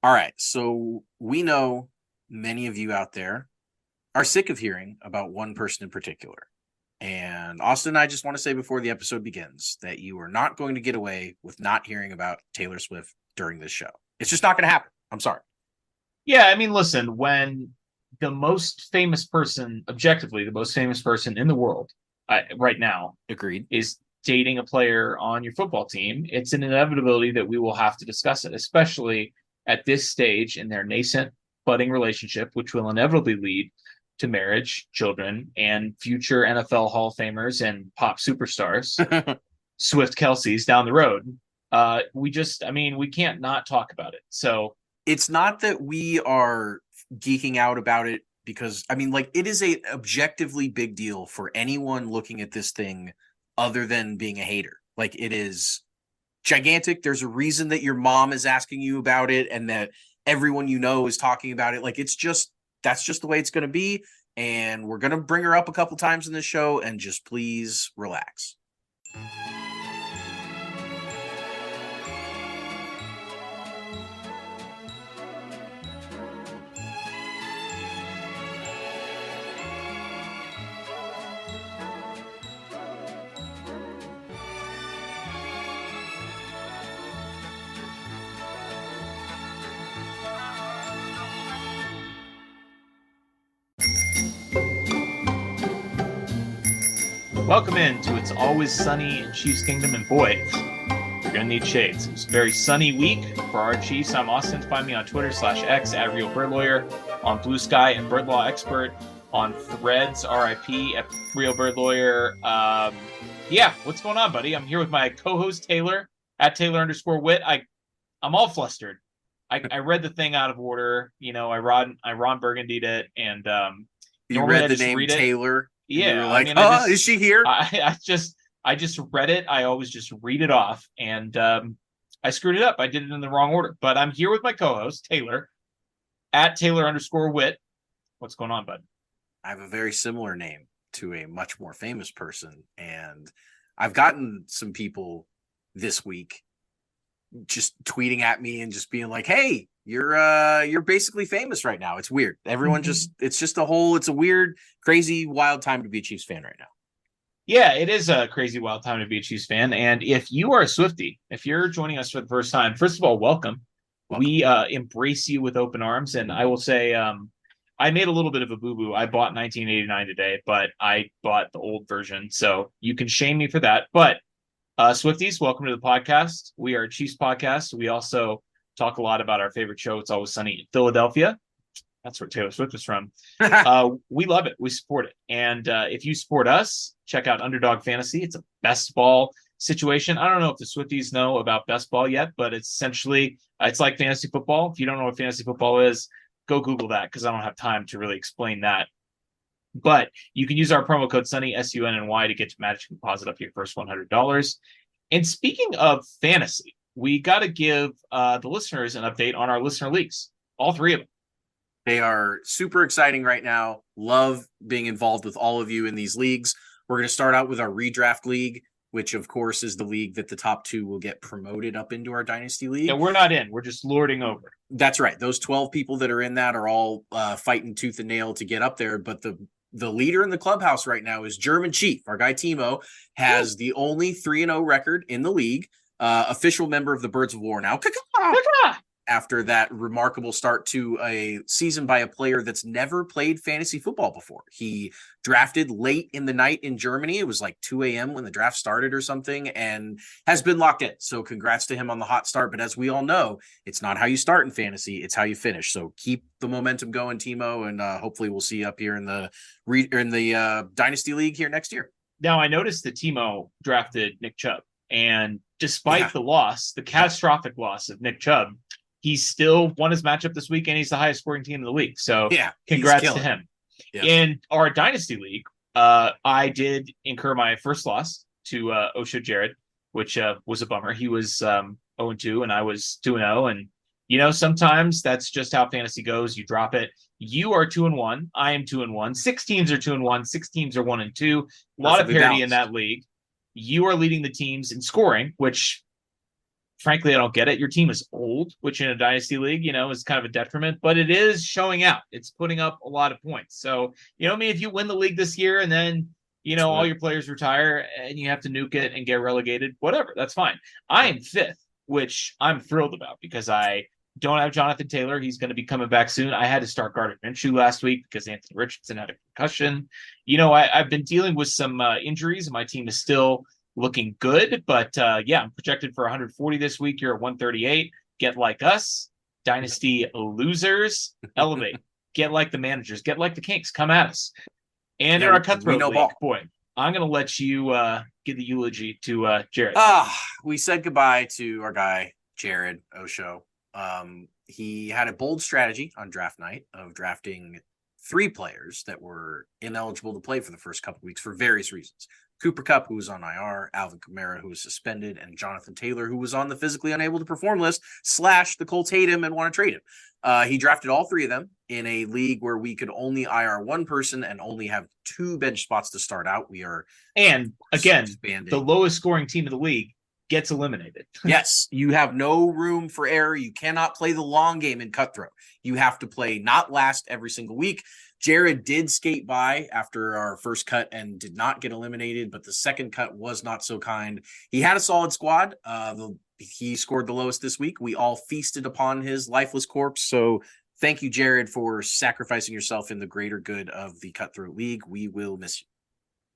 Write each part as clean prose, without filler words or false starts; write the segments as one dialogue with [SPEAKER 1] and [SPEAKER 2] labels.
[SPEAKER 1] All right. So we know many of you out there are sick of hearing about one person in particular. And Austin and I just want to say before the episode begins that you are not going to get away with not hearing about Taylor Swift during this show. It's just not going to happen. I'm sorry.
[SPEAKER 2] Yeah, I mean, listen, when the most famous person, objectively, the most famous person in the world right now
[SPEAKER 1] Agreed.
[SPEAKER 2] is dating a player on your football team, it's an inevitability that we will have to discuss it, especially at this stage in their nascent, budding relationship, which will inevitably lead to marriage, children, and future NFL Hall of Famers and pop superstars, Swift Kelsey's down the road. We can't not talk about it. So,
[SPEAKER 1] It's not that we are geeking out about it because it is a objectively big deal for anyone looking at this thing other than being a hater. Like, it is gigantic. There's a reason that your mom is asking you about it and that everyone you know is talking about it. Like, that's just the way it's going to be. And we're going to bring her up a couple times in this show, and just please relax.
[SPEAKER 2] welcome in to It's Always Sunny in Chiefs Kingdom, and boy, you're going to need shades. It's a very sunny week for our Chiefs. I'm Austin. Find me on Twitter/X at Real Bird Lawyer, on Blue Sky and Bird Law Expert, on Threads, RIP at Real Bird Lawyer. Yeah, what's going on, buddy? I'm here with my co-host Taylor at Taylor_Wit. I'm all flustered. I read the thing out of order. You know, I Ron Burgundied it, and
[SPEAKER 1] You
[SPEAKER 2] normally
[SPEAKER 1] read
[SPEAKER 2] I
[SPEAKER 1] the
[SPEAKER 2] just
[SPEAKER 1] name
[SPEAKER 2] read it.
[SPEAKER 1] Taylor, and you were
[SPEAKER 2] Yeah, I
[SPEAKER 1] like,
[SPEAKER 2] mean,
[SPEAKER 1] "Oh, is she here?"
[SPEAKER 2] I just read it. I always just read it off, and I screwed it up. I did it in the wrong order. But I'm here with my co-host Taylor at Taylor_Wit. What's going on, bud?
[SPEAKER 1] I have a very similar name to a much more famous person, and I've gotten some people this week just tweeting at me and just being like, "Hey, you're basically famous right now." It's weird. Everyone just it's a weird, crazy, wild time to be a Chiefs fan right now.
[SPEAKER 2] Yeah, it is a crazy wild time to be a Chiefs fan. And if you are a Swiftie, if you're joining us for the first time, first of all, welcome.
[SPEAKER 1] Welcome.
[SPEAKER 2] We embrace you with open arms. And I will say, I made a little bit of a boo-boo. I bought 1989 today, but I bought the old version. So you can shame me for that. But Swifties, welcome to the podcast. We are a Chiefs podcast. We also talk a lot about our favorite show, It's Always Sunny in Philadelphia. That's where Taylor Swift is from. We love it. We support it. And if you support us, check out Underdog Fantasy. It's a best ball situation. I don't know if the Swifties know about best ball yet, but it's essentially, it's like fantasy football. If you don't know what fantasy football is, go Google that because I don't have time to really explain that. But you can use our promo code Sunny, SUNNY, to get your magic deposit up to your first $100. And speaking of fantasy, we got to give the listeners an update on our listener leagues, all three of them.
[SPEAKER 1] They are super exciting right now. Love being involved with all of you in these leagues. We're going to start out with our redraft league, which of course is the league that the top two will get promoted up into our dynasty league.
[SPEAKER 2] And we're not in. We're just lording over.
[SPEAKER 1] That's right. Those 12 people that are in that are all fighting tooth and nail to get up there. But the leader in the clubhouse right now is German Chief. Our guy Timo has the only 3-0 record in the league. Official member of the Birds of War now. After that remarkable start to a season by a player that's never played fantasy football before. He drafted late in the night in Germany. It was like 2 a.m. when the draft started or something, and has been locked in. So congrats to him on the hot start. But as we all know, it's not how you start in fantasy, it's how you finish. So keep the momentum going, Timo, and hopefully we'll see you up here in the Dynasty League here next year.
[SPEAKER 2] Now, I noticed that Timo drafted Nick Chubb, and despite the loss, the catastrophic loss of Nick Chubb, he still won his matchup this week, and he's the highest scoring team in the league. So congrats to him. Yeah. In our Dynasty League, I did incur my first loss to Osho Jared, which was a bummer. He was 0-2, and I was 2-0. And, you know, sometimes that's just how fantasy goes. You drop it. You are 2-1. I am 2-1. 6 teams are 2-1. 6 teams are 1-2. A lot of parity in that league. You are leading the teams in scoring, which frankly, I don't get it. Your team is old, which in a dynasty league, is kind of a detriment, but it is showing out. It's putting up a lot of points. So, I mean, if you win the league this year and then, all your players retire and you have to nuke it and get relegated, whatever, that's fine. I am fifth, which I'm thrilled about because I don't have Jonathan Taylor. He's going to be coming back soon. I had to start Gardner Minshew last week because Anthony Richardson had a concussion. I've been dealing with some injuries, and my team is still looking good. But I'm projected for 140 this week. You're at 138. Get like us, dynasty losers. Elevate. Get like the managers. Get like the Kinks. Come at us. And in our cutthroat league, boy, I'm going to let you give the eulogy to Jared.
[SPEAKER 1] We said goodbye to our guy, Jared Osho. He had a bold strategy on draft night of drafting 3 players that were ineligible to play for the first couple of weeks for various reasons. Cooper Kupp, who was on IR, Alvin Kamara, who was suspended, and Jonathan Taylor, who was on the physically unable to perform list / the Colts hate him and want to trade him. He drafted all 3 of them in a league where we could only IR 1 person and only have 2 bench spots to start out. We are,
[SPEAKER 2] and again, the lowest scoring team in the league gets eliminated.
[SPEAKER 1] Yes, you have no room for error. You cannot play the long game in cutthroat. You have to play not last every single week. Jared did skate by after our first cut and did not get eliminated, but the second cut was not so kind. He had a solid squad. He scored the lowest this week. We all feasted upon his lifeless corpse. So thank you, Jared, for sacrificing yourself in the greater good of the Cutthroat League. We will miss you.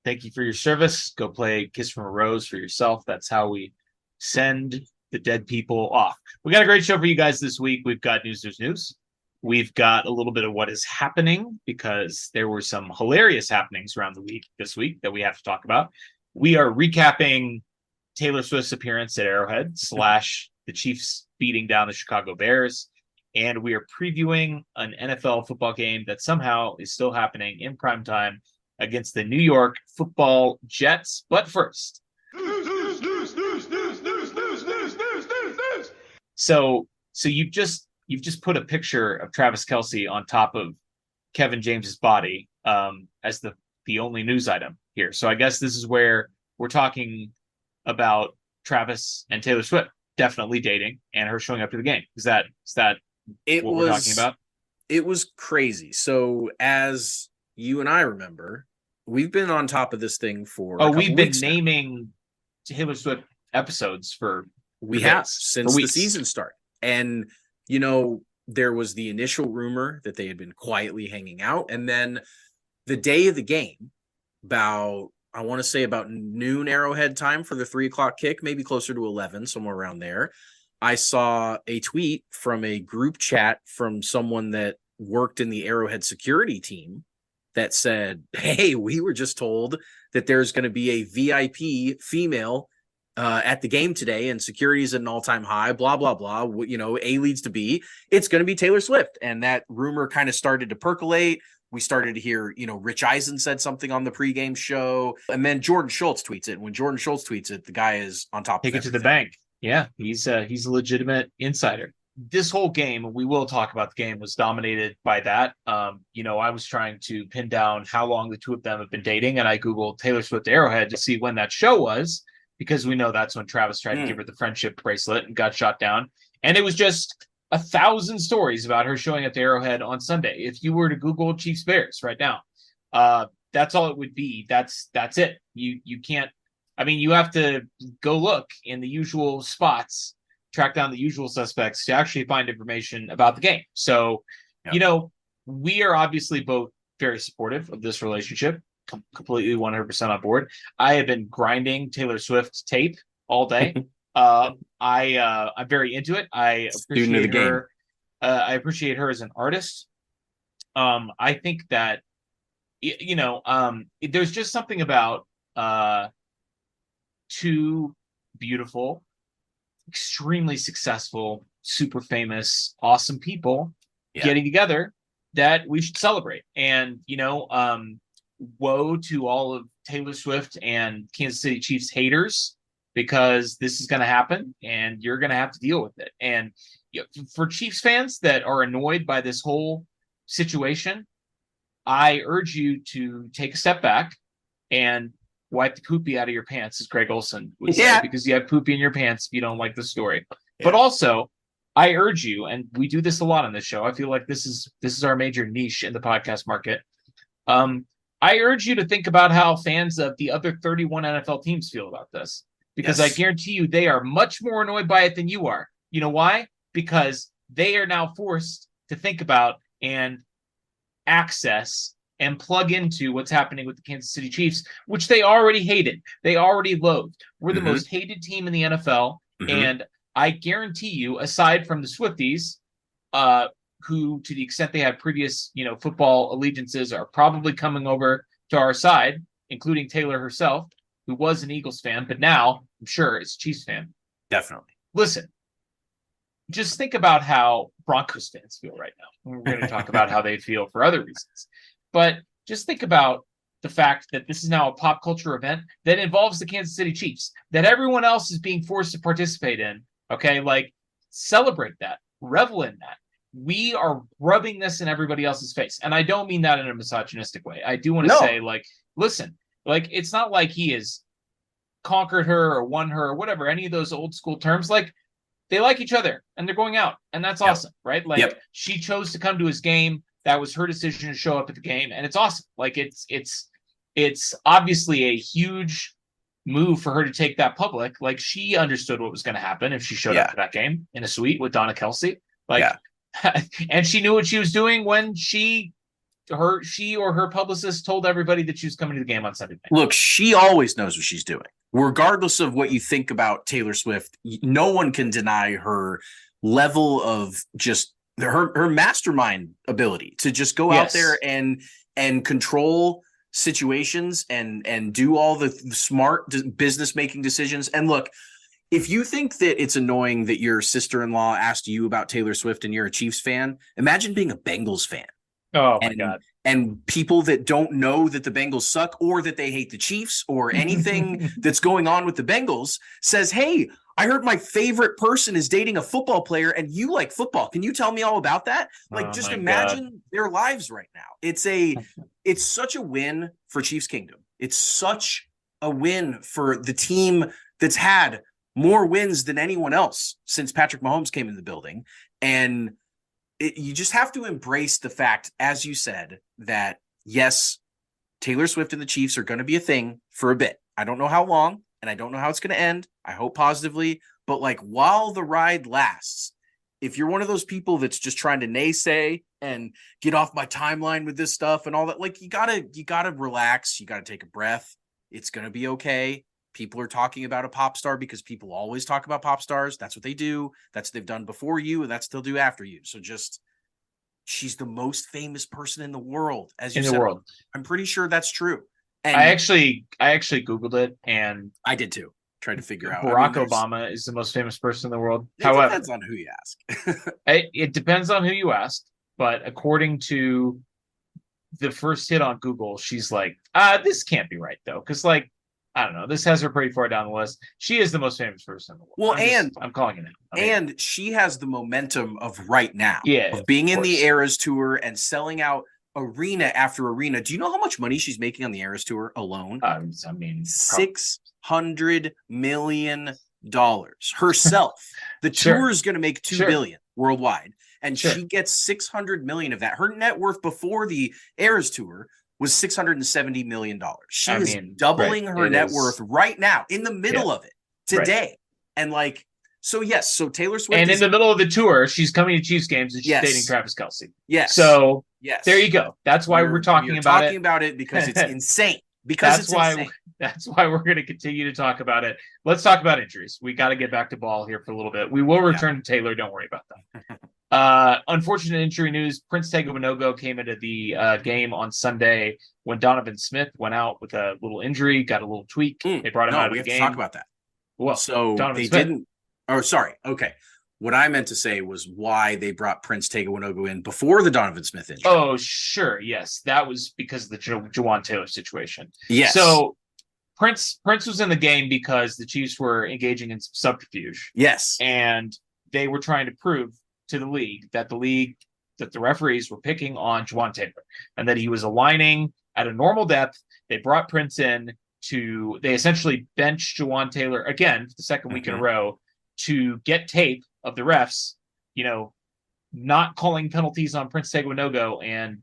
[SPEAKER 2] Thank you for your service. Go play Kiss from a Rose for yourself. That's how we send the dead people off. We got a great show for you guys this week. We've got news. We've got a little bit of what is happening because there were some hilarious happenings around the week this week that we have to talk about. We are recapping Taylor Swift's appearance at Arrowhead / the Chiefs beating down the Chicago Bears. And we are previewing an NFL football game that somehow is still happening in primetime against the New York Football Jets. But first, So you've just put a picture of Travis Kelce on top of Kevin James's body as the only news item here. So I guess this is where we're talking about Travis and Taylor Swift definitely dating and her showing up to the game. Is that what we're talking about?
[SPEAKER 1] It was crazy. So as you and I remember, we've been on top of this thing for
[SPEAKER 2] we've been naming Taylor Swift episodes for
[SPEAKER 1] we have since the season start. And there was the initial rumor that they had been quietly hanging out, and then the day of the game, about noon Arrowhead time for the 3:00 kick, maybe closer to 11, somewhere around there, I saw a tweet from a group chat from someone that worked in the Arrowhead security team that said, "Hey, we were just told that there's going to be a VIP female at the game today, and security is at an all-time high, blah, blah, blah. A leads to B. It's going to be Taylor Swift." And that rumor kind of started to percolate. We started to hear, Rich Eisen said something on the pregame show. And then Jordan Schultz tweets it. When Jordan Schultz tweets it, the guy is on top of
[SPEAKER 2] it. Take it to the bank. Yeah, he's a legitimate insider. This whole game, we will talk about the game, was dominated by that. I was trying to pin down how long the two of them have been dating, and I Googled Taylor Swift Arrowhead to see when that show was, because we know that's when Travis tried to give her the friendship bracelet and got shot down. And it was just 1,000 stories about her showing up to Arrowhead on Sunday. If you were to Google Chiefs Bears right now, that's all it would be. That's it. You can't. I mean, you have to go look in the usual spots, track down the usual suspects to actually find information about the game. So, we are obviously both very supportive of this relationship. Completely 100% on board. I have been grinding Taylor Swift's tape all day. I'm very into it. I appreciate her. I appreciate her as an artist. I think that there's just something about two beautiful, extremely successful, super famous, awesome people getting together that we should celebrate. And woe to all of Taylor Swift and Kansas City Chiefs haters, because this is going to happen and you're going to have to deal with it. And for Chiefs fans that are annoyed by this whole situation, I urge you to take a step back and wipe the poopy out of your pants, as Greg Olson would say,
[SPEAKER 1] Yeah.
[SPEAKER 2] because you have poopy in your pants if you don't like the story.
[SPEAKER 1] Yeah.
[SPEAKER 2] But also, I urge you, and we do this a lot on this show. I feel like this is our major niche in the podcast market. I urge you to think about how fans of the other 31 NFL teams feel about this, because I guarantee you they are much more annoyed by it than you are. You know why? Because they are now forced to think about and access and plug into what's happening with the Kansas City Chiefs, which they already hated. They already loathed. We're the most hated team in the NFL. And I guarantee you, aside from the Swifties, who, to the extent they have previous, football allegiances, are probably coming over to our side, including Taylor herself, who was an Eagles fan, but now I'm sure is a Chiefs fan.
[SPEAKER 1] Definitely.
[SPEAKER 2] Listen, just think about how Broncos fans feel right now. We're going to talk about how they feel for other reasons. But just think about the fact that this is now a pop culture event that involves the Kansas City Chiefs, that everyone else is being forced to participate in. Okay, like, celebrate that, revel in that. We are rubbing this in everybody else's face. And I don't mean that in a misogynistic way. I do want to say, listen, it's not like he has conquered her or won her or whatever, any of those old school terms. Like, they like each other and they're going out, and that's awesome, right? Like, she chose to come to his game. That was her decision to show up at the game, and it's awesome. Like, it's obviously a huge move for her to take that public. Like, she understood what was going to happen if she showed up to that game in a suite with Donna Kelsey. And she knew what she was doing when she or her publicist told everybody that she was coming to the game on Sunday night.
[SPEAKER 1] Look, she always knows what she's doing. Regardless of what you think about Taylor Swift, no one can deny her level of just her mastermind ability to just go out there and control situations and do all the smart business making decisions. And look, if you think that it's annoying that your sister-in-law asked you about Taylor Swift and you're a Chiefs fan, imagine being a Bengals fan.
[SPEAKER 2] Oh my God.
[SPEAKER 1] And people that don't know that the Bengals suck or that they hate the Chiefs or anything that's going on with the Bengals says, hey, I heard my favorite person is dating a football player and you like football. Can you tell me all about that? Like, just imagine their lives right now. It's such a win for Chiefs Kingdom. It's such a win for the team that's had more wins than anyone else since Patrick Mahomes came in the building. And you just have to embrace the fact, as you said, that yes, Taylor Swift and the Chiefs are going to be a thing for a bit. I don't know how long, and I don't know how it's going to end. I hope positively, but like, while the ride lasts, if you're one of those people that's just trying to naysay and get off my timeline with this stuff and all that, like, you gotta relax. You gotta take a breath. It's going to be okay. People are talking about a pop star because people always talk about pop stars. That's what they do. That's what they've done before you, and that's what they'll do after you. So she's the most famous person in the world, as you said. I'm pretty sure that's true. And
[SPEAKER 2] I actually Googled it, and
[SPEAKER 1] I did too. Tried to figure out.
[SPEAKER 2] Barack Obama is the most famous person in the world.
[SPEAKER 1] It depends on who you ask.
[SPEAKER 2] It depends on who you ask, but according to the first hit on Google, she's like, this can't be right though, because like, I don't know. This has her pretty far down the list. She is the most famous person in the world.
[SPEAKER 1] Well,
[SPEAKER 2] I'm calling it out.
[SPEAKER 1] And she has the momentum of right now.
[SPEAKER 2] Yeah.
[SPEAKER 1] Of being in the Eras Tour and selling out arena after arena. Do you know how much money she's making on the Eras Tour alone?
[SPEAKER 2] I mean,
[SPEAKER 1] $600 million herself. The tour is going to make $2 billion worldwide. And she gets $600 million of that. Her net worth before the Eras Tour was $670 million. She is doubling her net worth right now in the middle of it today. And like, so yes, so Taylor Swift
[SPEAKER 2] in the middle of the tour, she's coming to Chiefs games and she's dating Travis Kelce.
[SPEAKER 1] Yes.
[SPEAKER 2] So there you go. That's why we're talking about
[SPEAKER 1] it because it's insane. Because
[SPEAKER 2] that's why we're going to continue to talk about it. Let's talk about injuries. We got to get back to ball here for a little bit. We will return to Taylor. Don't worry about that. Unfortunate injury news. Prince Tega Wanogho came into the game on Sunday when Donovan Smith went out with a little injury, got a little tweak. They brought him out of the game.
[SPEAKER 1] We have to talk about that.
[SPEAKER 2] Well,
[SPEAKER 1] so
[SPEAKER 2] Donovan
[SPEAKER 1] they
[SPEAKER 2] Smith.
[SPEAKER 1] didn't. Oh, sorry. Okay. What I meant to say was why they brought Prince Tega Wanogho in before the Donovan Smith injury.
[SPEAKER 2] Oh, sure. Yes. That was because of the Jawan Taylor situation.
[SPEAKER 1] Yes.
[SPEAKER 2] So Prince was in the game because the Chiefs were engaging in some subterfuge.
[SPEAKER 1] Yes.
[SPEAKER 2] And they were trying to prove to the league that the referees were picking on Jawan Taylor and that he was aligning at a normal depth. They brought Prince in they essentially benched Jawan Taylor again for the second week in a row to get tape of the refs, not calling penalties on Prince Tegwinogo and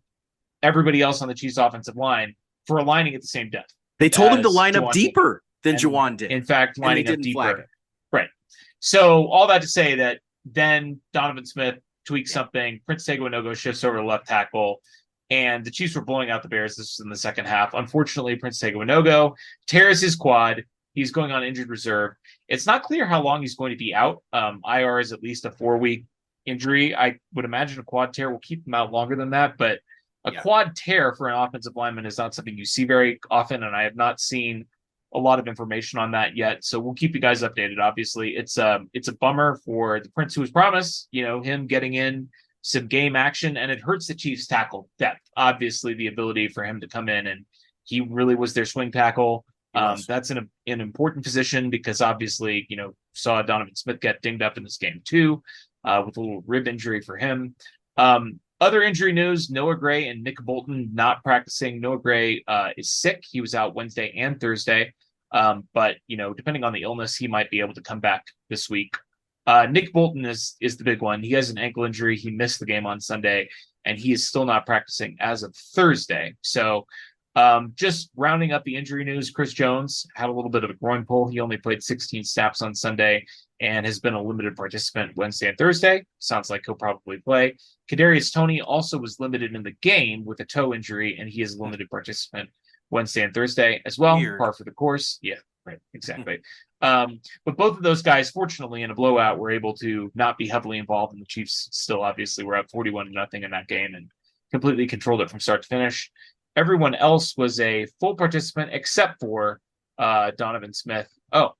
[SPEAKER 2] everybody else on the Chiefs offensive line for aligning at the same depth.
[SPEAKER 1] They told him to line up deeper than Jawan did.
[SPEAKER 2] In fact, lining up deeper. Right. So all that to say that then Donovan Smith tweaks something. Prince Tegwinogo shifts over to left tackle, and the Chiefs were blowing out the Bears. This was in the second half. Unfortunately, Prince Tegwinogo tears his quad. He's going on injured reserve. It's not clear how long he's going to be out. IR is at least a 4-week injury. I would imagine a quad tear will keep him out longer than that, but a quad tear for an offensive lineman is not something you see very often, and I have not seen a lot of information on that yet. So we'll keep you guys updated. Obviously, it's a bummer for the Prince who was promised, him getting in some game action, and it hurts the Chiefs tackle depth. Obviously, the ability for him to come in, and he really was their swing tackle. That's an important position because obviously, saw Donovan Smith get dinged up in this game too, with a little rib injury for him. Other injury news, Noah Gray and Nick Bolton not practicing. Noah Gray is sick. He was out Wednesday and Thursday. But, depending on the illness, he might be able to come back this week. Nick Bolton is the big one. He has an ankle injury. He missed the game on Sunday, and he is still not practicing as of Thursday. So just rounding up the injury news, Chris Jones had a little bit of a groin pull. He only played 16 snaps on Sunday and has been a limited participant Wednesday and Thursday. Sounds like he'll probably play. Kadarius Toney also was limited in the game with a toe injury, and he is a limited participant Wednesday and Thursday as well.
[SPEAKER 1] Weird.
[SPEAKER 2] Par for the course. Yeah, right. Exactly. But both of those guys, fortunately, in a blowout, were able to not be heavily involved, and the Chiefs still obviously were up 41-0 in that game and completely controlled it from start to finish. Everyone else was a full participant except for Donovan Smith. Oh,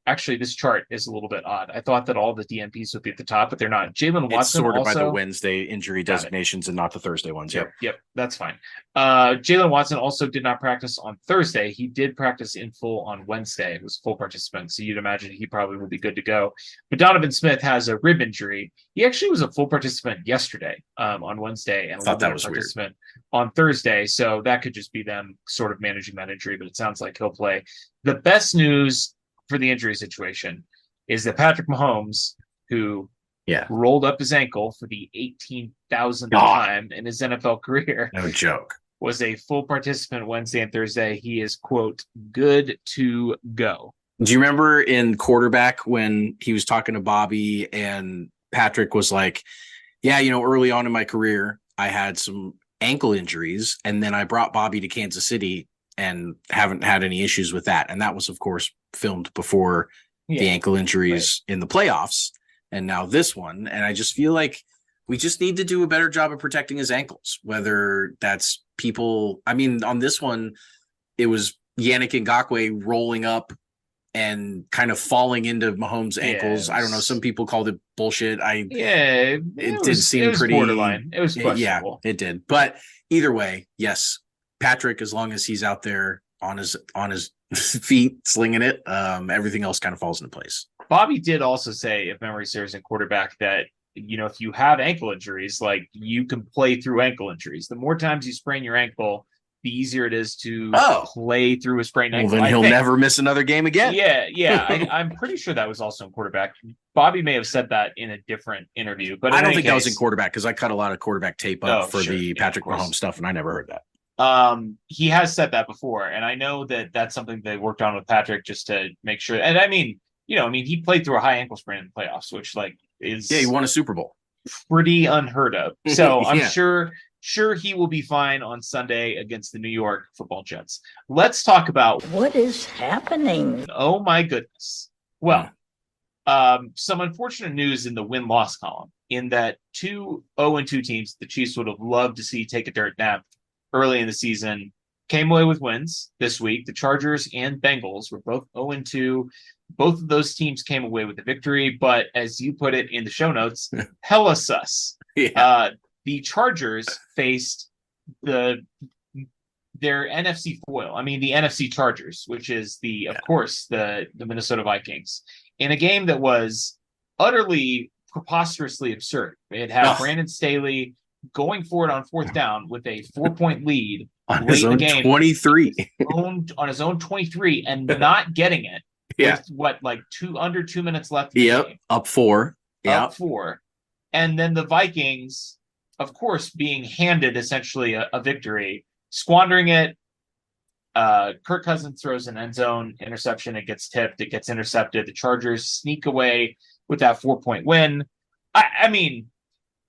[SPEAKER 2] actually, this chart is a little bit odd. I thought that all the DNPs would be at the top, but they're not. Jalen Watson
[SPEAKER 1] it's sorted
[SPEAKER 2] also,
[SPEAKER 1] by the Wednesday injury designations and not the Thursday ones.
[SPEAKER 2] Yep, that's fine. Jalen Watson also did not practice on Thursday. He did practice in full on Wednesday. It was full participant, so you'd imagine he probably will be good to go. But Donovan Smith has a rib injury. He actually was a full participant yesterday on Wednesday, and a
[SPEAKER 1] thought that was
[SPEAKER 2] participant on Thursday. So that could just be them sort of managing that injury, but it sounds like he'll play. The best news for the injury situation is that Patrick Mahomes, who rolled up his ankle for the 18,000th time in his NFL career.
[SPEAKER 1] No joke.
[SPEAKER 2] Was a full participant Wednesday and Thursday. He is, quote, good to go.
[SPEAKER 1] Do you remember in quarterback when he was talking to Bobby and Patrick was like, yeah, early on in my career, I had some ankle injuries, and then I brought Bobby to Kansas City and haven't had any issues with that. And that was, of course, filmed before the ankle injuries in the playoffs. And now this one. And I just feel like we just need to do a better job of protecting his ankles, whether that's people. I mean, on this one, it was Yannick Ngakoue rolling up and kind of falling into Mahomes' ankles. I don't know. Some people called it bullshit. It did seem pretty
[SPEAKER 2] borderline. It was questionable.
[SPEAKER 1] Yeah, it did. But either way, yes, Patrick, as long as he's out there on his feet slinging it, everything else kind of falls into place.
[SPEAKER 2] Bobby did also say, if memory serves, in quarterback, that if you have ankle injuries, like, you can play through ankle injuries. The more times you sprain your ankle, the easier it is to play through a sprained ankle.
[SPEAKER 1] Well, then he'll never miss another game again.
[SPEAKER 2] Yeah. I'm pretty sure that was also in quarterback. Bobby may have said that in a different interview, but
[SPEAKER 1] I don't think that was in quarterback, because I cut a lot of quarterback tape up for the Patrick Mahomes stuff, and I never heard that.
[SPEAKER 2] He has said that before, and I know that that's something they worked on with Patrick just to make sure. And I mean, he played through a high ankle sprain in the playoffs, which is
[SPEAKER 1] he won a Super Bowl,
[SPEAKER 2] pretty unheard of. So I'm sure he will be fine on Sunday against the New York Football Jets. Let's talk about
[SPEAKER 3] what is happening.
[SPEAKER 2] Oh my goodness. Well, some unfortunate news in the win-loss column, in that 2 0-2 teams the Chiefs would have loved to see take a dirt nap early in the season came away with wins this week. The Chargers and Bengals were both 0-2. Both of those teams came away with the victory, but as you put it in the show notes, hella sus. The Chargers faced their NFC foil. I mean, the NFC Chargers, which is of course, the Minnesota Vikings, in a game that was utterly preposterously absurd. It had Brandon Staley going for it on fourth down with a 4-point lead
[SPEAKER 1] On
[SPEAKER 2] late
[SPEAKER 1] his
[SPEAKER 2] in the
[SPEAKER 1] own
[SPEAKER 2] game,
[SPEAKER 1] 23.
[SPEAKER 2] on his own 23 and not getting it.
[SPEAKER 1] Yeah.
[SPEAKER 2] With what, like under 2 minutes left in the game.
[SPEAKER 1] Up 4. Yeah.
[SPEAKER 2] Up 4. And then the Vikings, of course, being handed essentially a victory, squandering it. Kirk Cousins throws an end zone interception. It gets tipped. It gets intercepted. The Chargers sneak away with that 4-point win. I mean,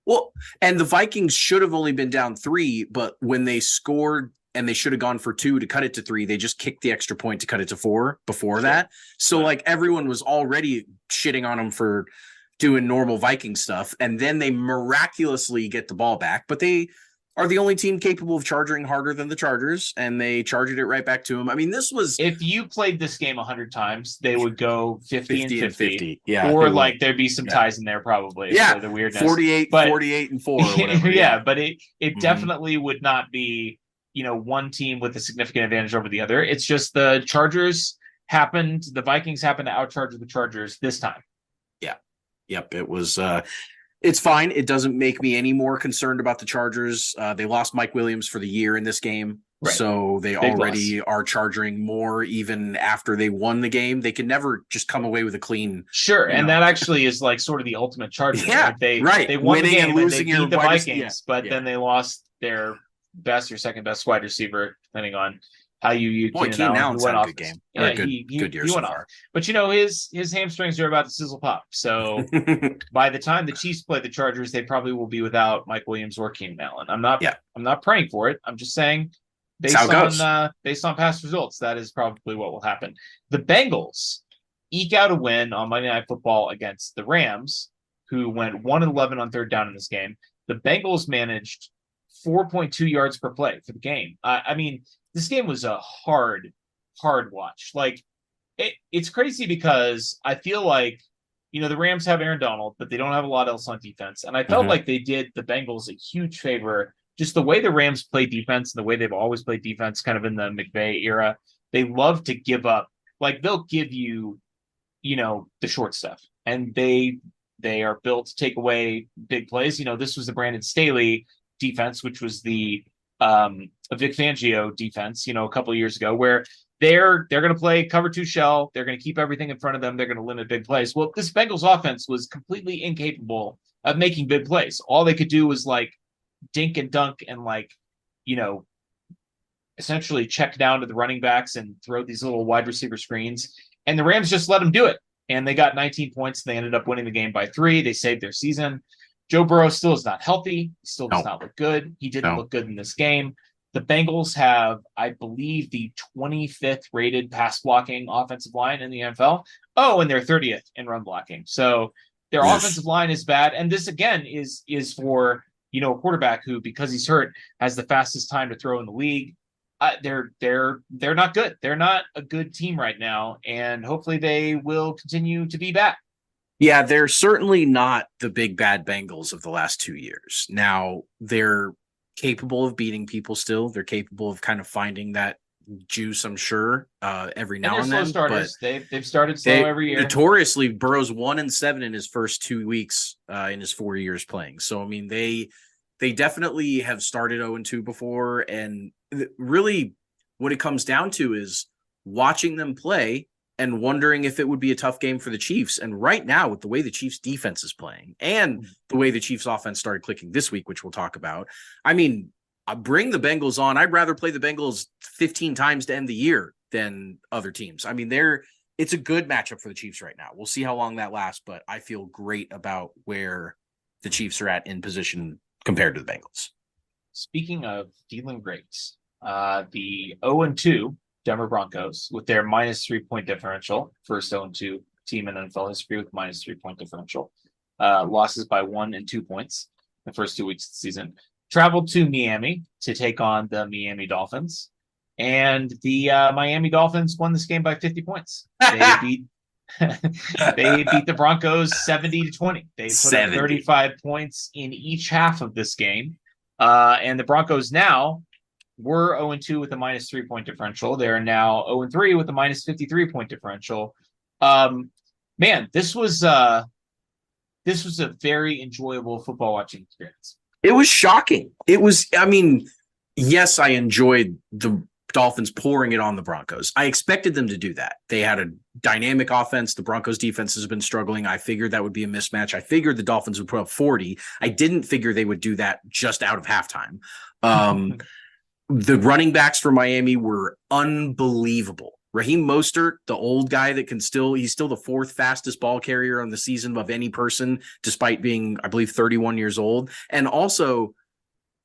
[SPEAKER 1] well, and the Vikings should have only been down 3, but when they scored and they should have gone for 2 to cut it to 3, they just kicked the extra point to cut it to 4 before that. So like everyone was already shitting on them for doing normal Viking stuff, and then they miraculously get the ball back, but they are the only team capable of charging harder than the Chargers, and they charged it right back to them. I mean, this was...
[SPEAKER 2] If you played this game 100 times, they would go 50 and 50.
[SPEAKER 1] Yeah.
[SPEAKER 2] Or like there'd be some ties in there probably.
[SPEAKER 1] Yeah.
[SPEAKER 2] For the weirdness.
[SPEAKER 1] 48 and 4 or whatever.
[SPEAKER 2] Yeah, but it definitely would not be, one team with a significant advantage over the other. It's just the Vikings happened to outcharge the Chargers this time.
[SPEAKER 1] Yeah. Yep. It was... It's fine. It doesn't make me any more concerned about the Chargers. They lost Mike Williams for the year in this game. Right. So they already are charging more even after they won the game. They can never just come away with a clean.
[SPEAKER 2] Sure. And that actually is like sort of the ultimate Chargers.
[SPEAKER 1] Yeah.
[SPEAKER 2] Right? They won the game and losing and they beat the Vikings, but then they lost their best or second best wide receiver, depending on how you
[SPEAKER 1] Keenan Allen's had a good game.
[SPEAKER 2] Yeah,
[SPEAKER 1] good year so far.
[SPEAKER 2] But his hamstrings are about to sizzle pop. So by the time the Chiefs play the Chargers, they probably will be without Mike Williams or Keenan Allen. I'm not praying for it. I'm just saying based on past results, that is probably what will happen. The Bengals eke out a win on Monday Night Football against the Rams, who went 1-11 on third down in this game. The Bengals managed 4.2 yards per play for the game. I mean, this game was a hard watch. Like, it's crazy because I feel like, the Rams have Aaron Donald, but they don't have a lot else on defense. And I felt like they did the Bengals a huge favor. Just the way the Rams play defense and the way they've always played defense kind of in the McVay era, they love to give up. Like, they'll give you, the short stuff. And they are built to take away big plays. This was the Brandon Staley defense, which was the Vic Fangio defense, a couple of years ago, where they're going to play cover 2 shell. They're going to keep everything in front of them. They're going to limit big plays. Well, this Bengals offense was completely incapable of making big plays. All they could do was like dink and dunk and essentially check down to the running backs and throw these little wide receiver screens. And the Rams just let them do it. And they got 19 points. They ended up winning the game by 3. They saved their season. Joe Burrow still is not healthy. He still does not look good. He didn't look good in this game. The Bengals have, I believe, the 25th rated pass blocking offensive line in the NFL. Oh, and they're 30th in run blocking. So their offensive line is bad. And this, again, is for, a quarterback who, because he's hurt, has the fastest time to throw in the league. They're not good. They're not a good team right now. And hopefully they will continue to be bad.
[SPEAKER 1] Yeah, they're certainly not the big bad Bengals of the last 2 years. Now, they're capable of beating people still. They're capable of kind of finding that juice, I'm sure, every now and then.
[SPEAKER 2] Starters. They've started slow every year.
[SPEAKER 1] Notoriously, Burrow's 1-7 in his first 2 weeks in his 4 years playing. So, I mean, they definitely have started 0-2 before. And really what it comes down to is watching them play and wondering if it would be a tough game for the Chiefs. And right now, with the way the Chiefs defense is playing and the way the Chiefs offense started clicking this week, which we'll talk about, I mean, bring the Bengals on. I'd rather play the Bengals 15 times to end the year than other teams. I mean, it's a good matchup for the Chiefs right now. We'll see how long that lasts, but I feel great about where the Chiefs are at in position compared to the Bengals.
[SPEAKER 2] Speaking of feeling great, the 0-2 Denver Broncos with their minus 3-point differential, first 0-2 team in NFL history with minus 3-point differential, losses by 1 and 2 points the first 2 weeks of the season, traveled to Miami to take on the Miami Dolphins, and the Miami Dolphins won this game by 50 points. They beat the Broncos 70-20. They put up 35 points in each half of this game, and the Broncos now were 0-2 with a minus 3-point differential. They're now 0-3 with a minus 53-point differential. Man, this was a very enjoyable football watching experience.
[SPEAKER 1] It was shocking. It was, I mean, yes, I enjoyed the Dolphins pouring it on the Broncos. I expected them to do that. They had a dynamic offense. The Broncos defense has been struggling. I figured that would be a mismatch. I figured the Dolphins would put up 40. I didn't figure they would do that just out of halftime. The running backs for Miami were unbelievable. Raheem Mostert, the old guy that he's still the fourth fastest ball carrier on the season of any person, despite being, I believe, 31 years old. And also,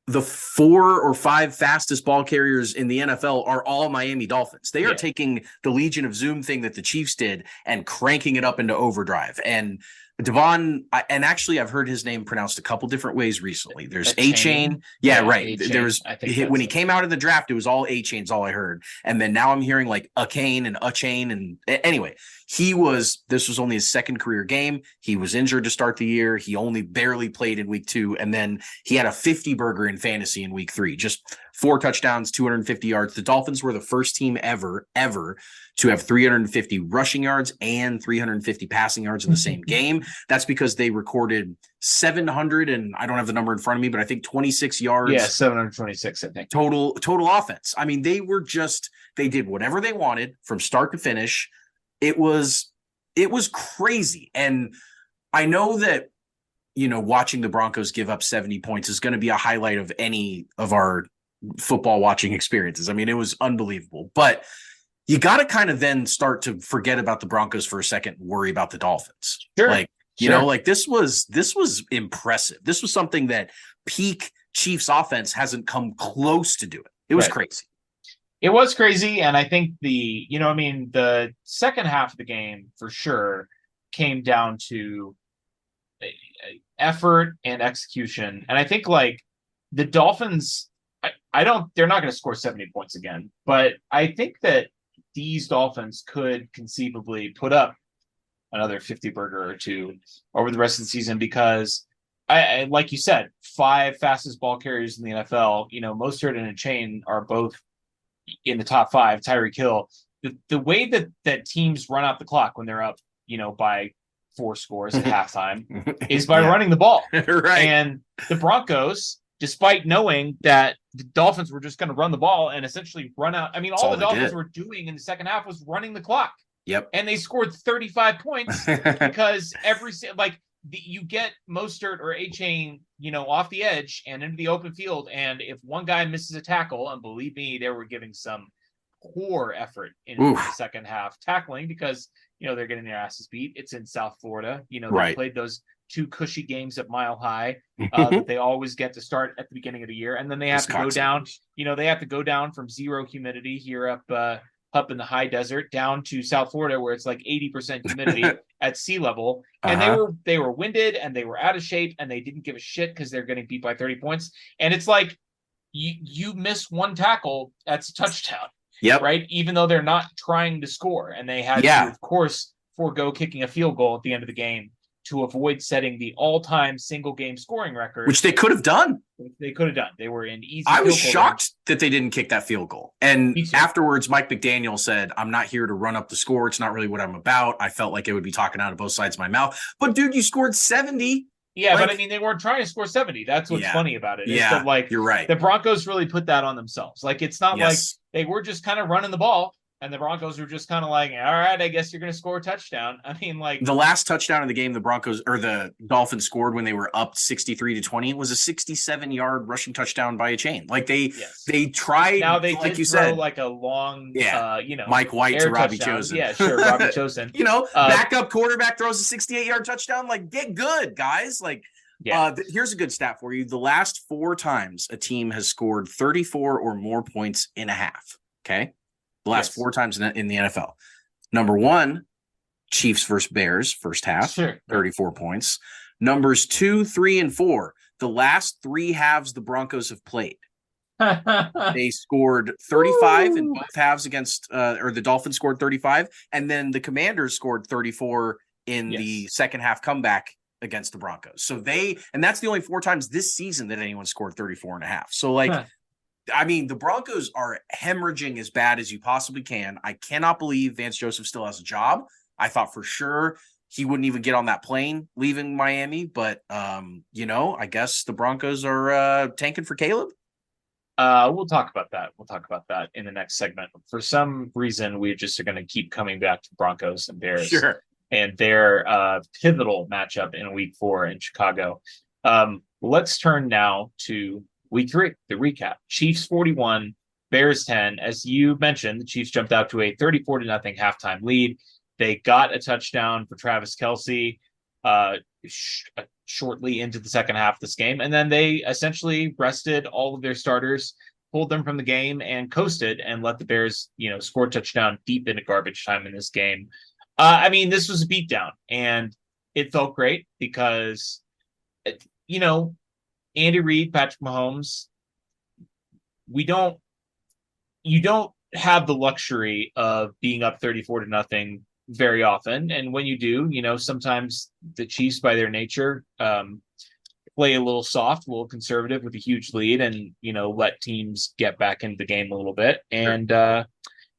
[SPEAKER 1] the 4 or 5 fastest ball carriers in the NFL are all Miami Dolphins. They are taking the Legion of Zoom thing that the Chiefs did and cranking it up into overdrive. And Devon, and actually I've heard his name pronounced a couple different ways recently. There's A-Chain. Yeah, right.
[SPEAKER 2] A-Chain.
[SPEAKER 1] There was, when he came out in the draft, it was all A-Chain's all I heard. And then now I'm hearing like a Kane and a Chain. And anyway, this was only his second career game. He was injured to start the year. He only barely played in week 2. And then he had a 50 burger in fantasy in week 3, just 4 touchdowns, 250 yards. The Dolphins were the first team ever to have 350 rushing yards and 350 passing yards in the same game. That's because they recorded 700, and I don't have the number in front of me, but I think 26 yards.
[SPEAKER 2] Yeah, 726, I think.
[SPEAKER 1] Total offense. I mean, they did whatever they wanted from start to finish. It was crazy. And I know that, watching the Broncos give up 70 points is going to be a highlight of any of our football watching experiences. I mean, it was unbelievable, but you got to kind of then start to forget about the Broncos for a second and worry about the Dolphins.
[SPEAKER 2] Sure.
[SPEAKER 1] This was impressive. This was something that peak Chiefs offense hasn't come close to doing. It was crazy.
[SPEAKER 2] It was crazy. And I think the second half of the game for sure came down to effort and execution. And I think like the Dolphins, they're not going to score 70 points again, but I think that these Dolphins could conceivably put up another 50 burger or 2 over the rest of the season because I like you said, 5 fastest ball carriers in the NFL, Mostert and a Chain are both in the top 5. Tyreek Hill, the way that teams run out the clock when they're up, by 4 scores at halftime is by running the ball.
[SPEAKER 1] Right.
[SPEAKER 2] And the Broncos, despite knowing that the Dolphins were just going to run the ball and essentially run out. I mean, all the Dolphins were doing in the second half was running the clock.
[SPEAKER 1] Yep.
[SPEAKER 2] And they scored 35 points because you get Mostert or A-Chain, off the edge and into the open field. And if one guy misses a tackle, and believe me, they were giving some poor effort in the second half tackling because, they're getting their asses beat. It's in South Florida. They played those 2 cushy games at Mile High that they always get to start at the beginning of the year. And then they have to go down, they have to go down from 0 humidity here up in the high desert down to South Florida where it's like 80% humidity at sea level. And they were winded and they were out of shape and they didn't give a shit because they're getting beat by 30 points. And it's like you miss one tackle, that's a touchdown.
[SPEAKER 1] Yep.
[SPEAKER 2] Right. Even though they're not trying to score. And they had to, of course, forego kicking a field goal at the end of the game to avoid setting the all-time single game scoring record.
[SPEAKER 1] Which they could have done.
[SPEAKER 2] They were in easy.
[SPEAKER 1] I was shocked that they didn't kick that field goal. And afterwards, Mike McDaniel said, I'm not here to run up the score. It's not really what I'm about. I felt like it would be talking out of both sides of my mouth. But dude, you scored 70.
[SPEAKER 2] Yeah, but I mean, they weren't trying to score 70. That's what's funny about it.
[SPEAKER 1] Yeah,
[SPEAKER 2] that,
[SPEAKER 1] you're right.
[SPEAKER 2] The Broncos really put that on themselves. Like, it's not like they were just kind of running the ball, and the Broncos were just kind of like, all right, I guess you're going to score a touchdown. I mean, like
[SPEAKER 1] the last touchdown of the game, the Dolphins scored when they were up 63-20 was a 67-yard rushing touchdown by a Chain. Like they tried.
[SPEAKER 2] Now they
[SPEAKER 1] like
[SPEAKER 2] did
[SPEAKER 1] you
[SPEAKER 2] throw
[SPEAKER 1] said,
[SPEAKER 2] like a long,
[SPEAKER 1] Mike White to Robbie
[SPEAKER 2] touchdown.
[SPEAKER 1] Chosen.
[SPEAKER 2] Yeah, sure, Robbie Chosen.
[SPEAKER 1] Backup quarterback throws a 68-yard touchdown. Like, get good, guys. Like, here's a good stat for you. The last 4 times a team has scored 34 or more points in a half. Okay. The last 4 times in the NFL. Number 1, Chiefs versus Bears, first half, 34 points. Numbers 2, 3, and 4, the last 3 halves the Broncos have played. They scored 35 in both halves against, or the Dolphins scored 35, and then the Commanders scored 34 in the second half comeback against the Broncos. So and that's the only 4 times this season that anyone scored 34 and a half. So I mean, the Broncos are hemorrhaging as bad as you possibly can. I cannot believe Vance Joseph still has a job. I thought for sure he wouldn't even get on that plane leaving Miami, but I guess the Broncos are tanking for Caleb.
[SPEAKER 2] We'll talk about that. We'll talk about that in the next segment. For some reason, we just are going to keep coming back to Broncos and Bears.
[SPEAKER 1] Sure.
[SPEAKER 2] And their pivotal matchup in Week 4 in Chicago. Let's turn now to Week 3, the recap. Chiefs 41, Bears 10. As you mentioned, the Chiefs jumped out to a 34-0 halftime lead. They got a touchdown for Travis Kelce shortly into the second half of this game. And then they essentially rested all of their starters, pulled them from the game, and coasted and let the Bears, score a touchdown deep into garbage time in this game. This was a beatdown, and it felt great because, Andy Reid, Patrick Mahomes, you don't have the luxury of being up 34-0 very often. And when you do, sometimes the Chiefs, by their nature, play a little soft, a little conservative with a huge lead and, let teams get back into the game a little bit. And,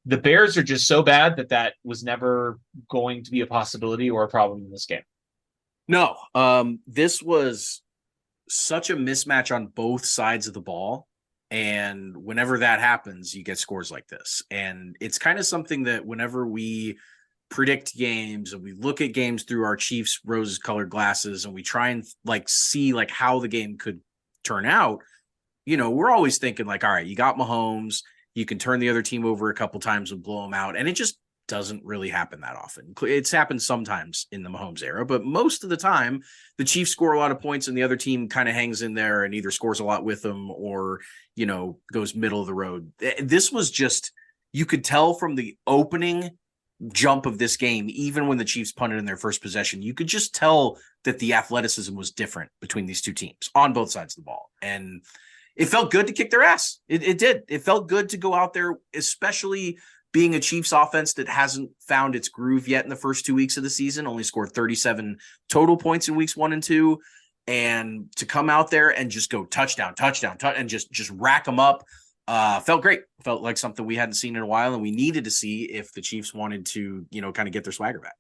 [SPEAKER 2] the Bears are just so bad that was never going to be a possibility or a problem in this game.
[SPEAKER 1] No, this was such a mismatch on both sides of the ball. And whenever that happens, you get scores like this. And it's kind of something that whenever we predict games and we look at games through our Chiefs rose-colored glasses and we try and see how the game could turn out, we're always thinking all right, you got Mahomes, you can turn the other team over a couple times and blow them out. And it just doesn't really happen that often. It's happened sometimes in the Mahomes era, but most of the time the Chiefs score a lot of points and the other team kind of hangs in there and either scores a lot with them or, goes middle of the road. This was just, you could tell from the opening jump of this game, even when the Chiefs punted in their first possession, you could just tell that the athleticism was different between these two teams on both sides of the ball. And it felt good to kick their ass. It did. It felt good to go out there, especially being a Chiefs offense that hasn't found its groove yet in the first 2 weeks of the season, only scored 37 total points in weeks 1 and 2. And to come out there and just go touchdown, and just rack them up, felt great. Felt like something we hadn't seen in a while and we needed to see if the Chiefs wanted to, kind of get their swagger back.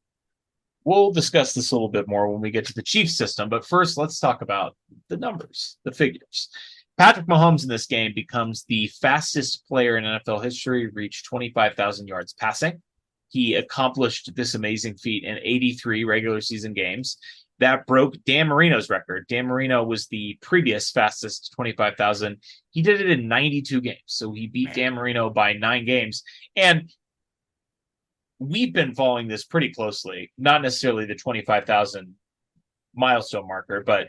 [SPEAKER 2] We'll discuss this a little bit more when we get to the Chiefs system. But first, let's talk about the numbers, the figures. Patrick Mahomes in this game becomes the fastest player in NFL history to reach 25,000 yards passing. He accomplished this amazing feat in 83 regular season games. That broke Dan Marino's record. Dan Marino was the previous fastest 25,000. He did it in 92 games. So he beat Dan Marino by 9 games. And we've been following this pretty closely, not necessarily the 25,000 milestone marker, but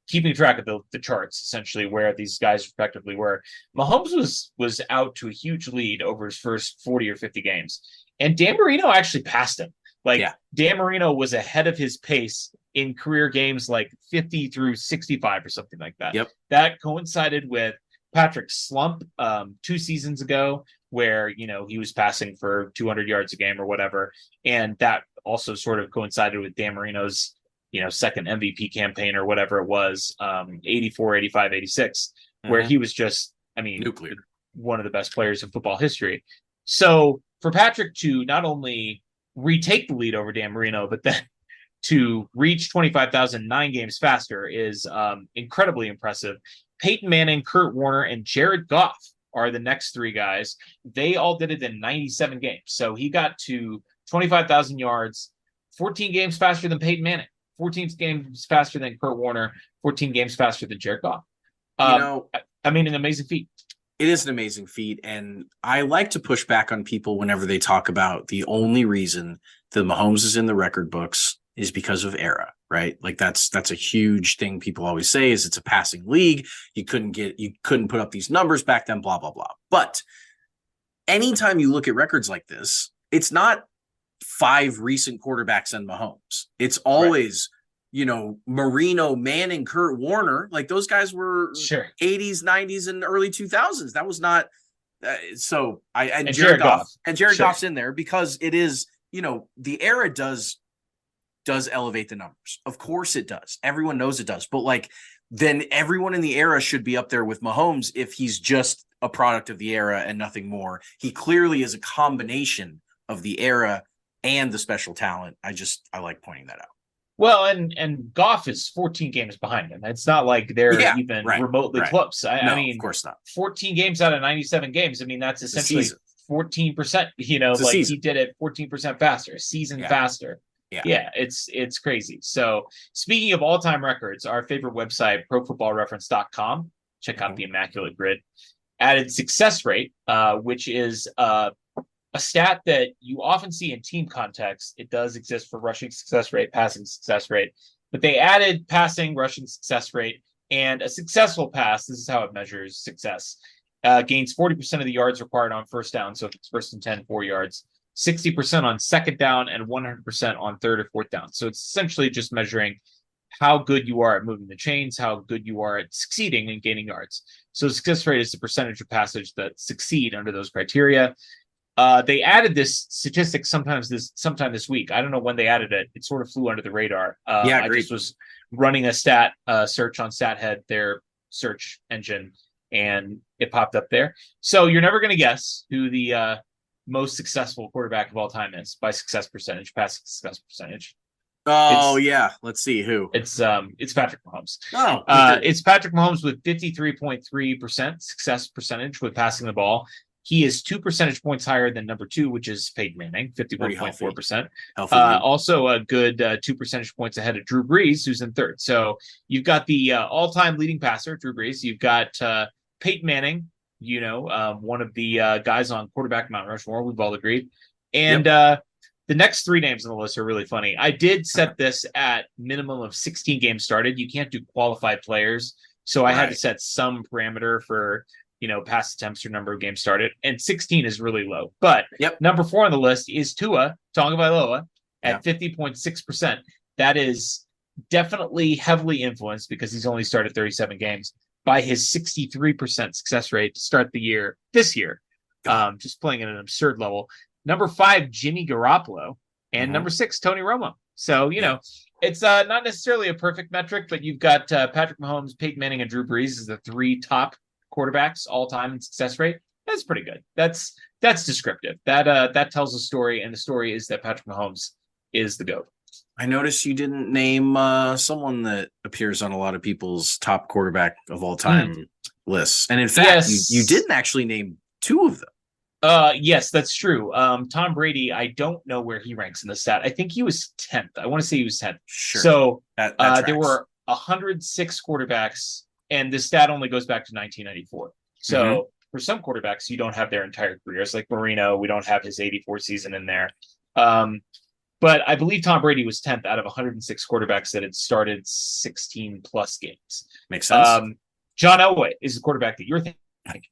[SPEAKER 2] keeping track of the charts, essentially where these guys respectively were. Mahomes was out to a huge lead over his first 40 or 50 games. And Dan Marino actually passed him. Dan Marino was ahead of his pace in career games 50 through 65 or something like that.
[SPEAKER 1] Yep.
[SPEAKER 2] That coincided with Patrick's slump 2 seasons ago where, he was passing for 200 yards a game or whatever. And that also sort of coincided with Dan Marino's second MVP campaign or whatever it was, 84, 85, 86, where he was just,
[SPEAKER 1] nuclear,
[SPEAKER 2] one of the best players in football history. So for Patrick to not only retake the lead over Dan Marino, but then to reach 25,000 9 games faster is incredibly impressive. Peyton Manning, Kurt Warner, and Jared Goff are the next 3 guys. They all did it in 97 games. So he got to 25,000 yards, 14 games faster than Peyton Manning. 14 games faster than Kurt Warner, 14 games faster than Jared Goff. An amazing feat.
[SPEAKER 1] It is an amazing feat. And I like to push back on people whenever they talk about the only reason that Mahomes is in the record books is because of era, right? That's a huge thing people always say is it's a passing league. You couldn't put up these numbers back then, blah, blah, blah. But anytime you look at records like this, it's not 5 recent quarterbacks and Mahomes. It's always, Marino, Manning, Kurt Warner. Those guys were 80s, 90s, and early 2000s. That was not and Jared Goff. And Jared Goff's in there because it is, the era does elevate the numbers. Of course it does. Everyone knows it does. But then everyone in the era should be up there with Mahomes if he's just a product of the era and nothing more. He clearly is a combination of the era and the special talent. I like pointing that out.
[SPEAKER 2] Well, and Goff is 14 games behind him. It's not like they're even remotely close. I mean,
[SPEAKER 1] of course not.
[SPEAKER 2] 14 games out of 97 games. I mean, that's essentially 14%. He did it 14% faster, a season faster. Yeah, it's crazy. So speaking of all-time records, our favorite website, profootballreference.com, check out the Immaculate Grid, added success rate, which is a stat that you often see in team context. It does exist for rushing success rate, passing success rate, but they added passing, rushing success rate, and a successful pass. This is how it measures success. Gains 40% of the yards required on first down. So if it's first and 10, 4 yards, 60% on second down, and 100% on third or fourth down. So it's essentially just measuring how good you are at moving the chains, how good you are at succeeding and gaining yards. So success rate is the percentage of passes that succeed under those criteria. They added this statistic sometime this week. I don't know when they added it. It sort of flew under the radar. I just was running a stat search on StatHead, their search engine, and it popped up there. So you're never going to guess who the most successful quarterback of all time is by success percentage, passing success percentage.
[SPEAKER 1] Let's see who.
[SPEAKER 2] It's Patrick Mahomes.
[SPEAKER 1] It's
[SPEAKER 2] Patrick Mahomes with 53.3% success percentage with passing the ball. He is 2 percentage points higher than number 2, which is Peyton Manning, 51.4%. Also a good 2 percentage points ahead of Drew Brees, who's in third. So you've got the all-time leading passer, Drew Brees. You've got Peyton Manning, one of the guys on quarterback Mount Rushmore. We've all agreed. And the next 3 names on the list are really funny. I did set this at minimum of 16 games started. You can't do qualified players. So I had to set some parameter for pass attempts or number of games started, and 16 is really low. But number 4 on the list is Tua Tagovailoa at 50.6%. That is definitely heavily influenced because he's only started 37 games by his 63% success rate to start the year this year. Just playing at an absurd level. Number 5, Jimmy Garoppolo, and number 6, Tony Romo. So, it's not necessarily a perfect metric, but you've got Patrick Mahomes, Peyton Manning, and Drew Brees as the 3 top quarterbacks all time in success rate. That's pretty good. That's descriptive. That tells a story, and the story is that Patrick Mahomes is the GOAT.
[SPEAKER 1] I noticed you didn't name someone that appears on a lot of people's top quarterback of all time lists, and in fact, you didn't actually name 2 of them.
[SPEAKER 2] Yes, that's true. Tom Brady, I don't know where he ranks in the stat. I think he was 10th. I want to say he was 10th.
[SPEAKER 1] Sure.
[SPEAKER 2] So there were 106 quarterbacks. And this stat only goes back to 1994. So for some quarterbacks, you don't have their entire careers. Like Marino, we don't have his 84 season in there. But I believe Tom Brady was 10th out of 106 quarterbacks that had started 16 plus games.
[SPEAKER 1] Makes sense.
[SPEAKER 2] John Elway is the quarterback that you're thinking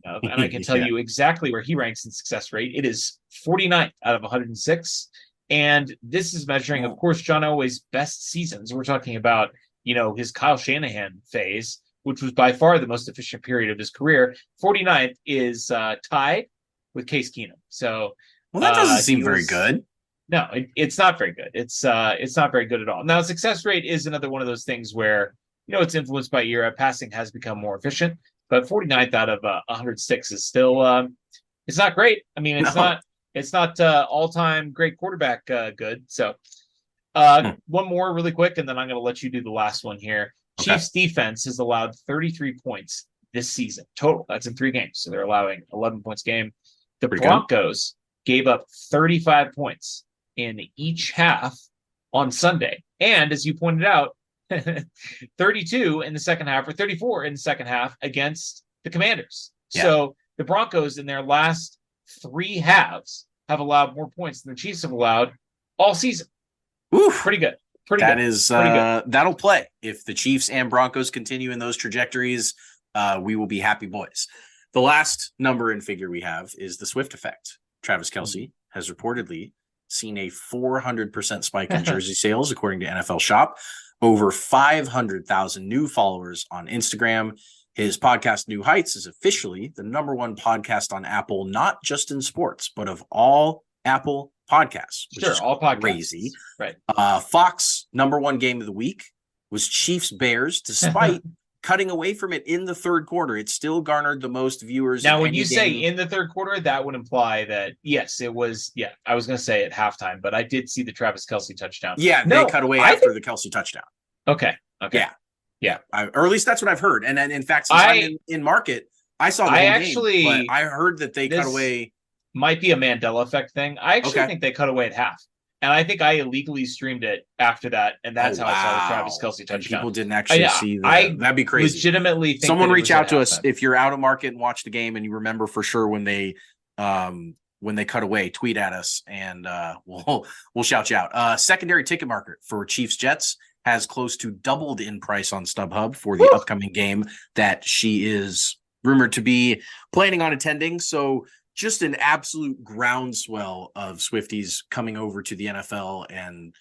[SPEAKER 2] of. And I can tell you exactly where he ranks in success rate. It is 49th out of 106. And this is measuring, of course, John Elway's best seasons. We're talking about, his Kyle Shanahan phase, which was by far the most efficient period of his career. 49th is tied with Case Keenum. So,
[SPEAKER 1] that doesn't seem very good.
[SPEAKER 2] No, it's not very good. It's not very good at all. Now, success rate is another one of those things where it's influenced by era. Passing has become more efficient, but 49th out of 106 is still it's not great. I mean, it's not all-time great quarterback good. So, one more really quick, and then I'm going to let you do the last one here. Okay. Chiefs defense has allowed 33 points this season total. That's in 3 games. So they're allowing 11 points a game. The Broncos gave up 35 points in each half on Sunday. And as you pointed out, 32 in the second half or 34 in the second half against the Commanders. Yeah. So the Broncos in their last 3 halves have allowed more points than the Chiefs have allowed all season.
[SPEAKER 1] Oof.
[SPEAKER 2] Pretty good.
[SPEAKER 1] That'll play. If the Chiefs and Broncos continue in those trajectories, we will be happy boys. The last number and figure we have is the Swift effect. Travis Kelce has reportedly seen a 400% spike in jersey sales, according to NFL Shop. Over 500,000 new followers on Instagram. His podcast, New Heights, is officially the #1 podcast on Apple, not just in sports, but of all Apple podcasts. Which is
[SPEAKER 2] all podcasts.
[SPEAKER 1] Crazy.
[SPEAKER 2] Right.
[SPEAKER 1] Fox #1 game of the week was Chiefs Bears, despite cutting away from it in the third quarter. It still garnered the most viewers.
[SPEAKER 2] Now,
[SPEAKER 1] in
[SPEAKER 2] when
[SPEAKER 1] any
[SPEAKER 2] you say
[SPEAKER 1] game.
[SPEAKER 2] in the third quarter, that would imply that, yes, it was. Yeah, I was going to say at halftime, but I did see the Travis Kelce touchdown.
[SPEAKER 1] Yeah, they cut away after the Kelce touchdown.
[SPEAKER 2] Okay.
[SPEAKER 1] Yeah. Or at least that's what I've heard. And then, in fact, since I'm in market, I saw the whole game, but I heard that they cut away.
[SPEAKER 2] Might be a Mandela effect thing. I actually think they cut away at half. And I think I illegally streamed it after that, and that's how I saw the Travis Kelce touchdown.
[SPEAKER 1] And people didn't actually see that. That'd be crazy.
[SPEAKER 2] Legitimately think
[SPEAKER 1] someone reach out to us if you're out of market and watch the game and you remember for sure when they cut away. Tweet at us and we'll shout you out. Secondary ticket market for Chiefs Jets has close to doubled in price on StubHub for the upcoming game that she is rumored to be planning on attending. So just an absolute groundswell of Swifties coming over to the NFL and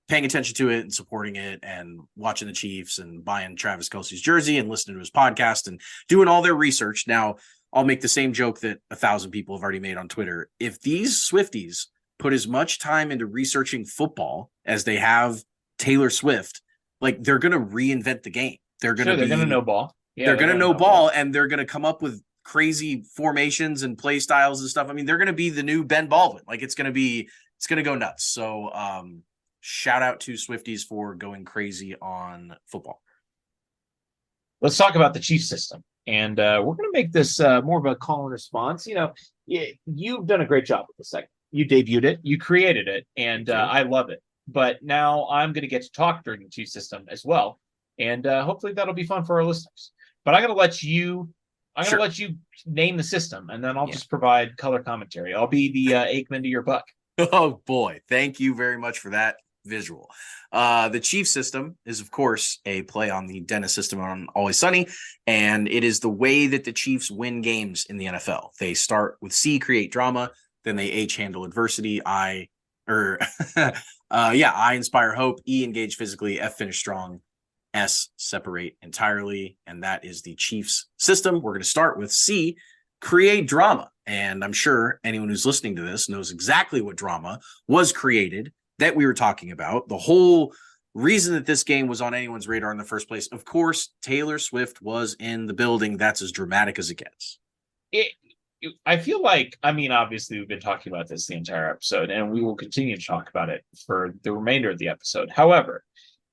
[SPEAKER 1] paying attention to it and supporting it and watching the Chiefs and buying Travis Kelce's jersey and listening to his podcast and doing all their research. Now, I'll make the same joke that 1,000 people have already made on Twitter. If these Swifties put as much time into researching football as they have Taylor Swift, like they're going to reinvent the game. They're going to
[SPEAKER 2] know ball. Yeah,
[SPEAKER 1] they're going to know ball, and they're going to come up with crazy formations and play styles and stuff. I mean, they're going to be the new Ben Baldwin. Like it's going to go nuts. So shout out to Swifties for going crazy on football.
[SPEAKER 2] Let's talk about the Chief system. And we're going to make this more of a call and response. You know, you've done a great job with this segment. You debuted it, you created it, and I love it. But now I'm going to get to talk during the Chief system as well. And hopefully that'll be fun for our listeners. But I'm going to let you let you name the system, and then I'll just provide color commentary. I'll be the Aikman to your Buck.
[SPEAKER 1] Oh, boy. Thank you very much for that visual. The Chief system is, of course, a play on the Dennis system on Always Sunny, and it is the way that the Chiefs win games in the NFL. They start with C, create drama, then they H, handle adversity, I inspire hope, E, engage physically, F, finish strong, S, separate entirely, and that is the Chiefs system. We're going to start with C, create drama, and I'm sure anyone who's listening to this knows exactly what drama was created that we were talking about. The whole reason that this game was on anyone's radar in the first place, of course, Taylor Swift was in the building. That's as dramatic as it gets.
[SPEAKER 2] I feel like, I mean, obviously we've been talking about this the entire episode, and we will continue to talk about it for the remainder of the episode. However,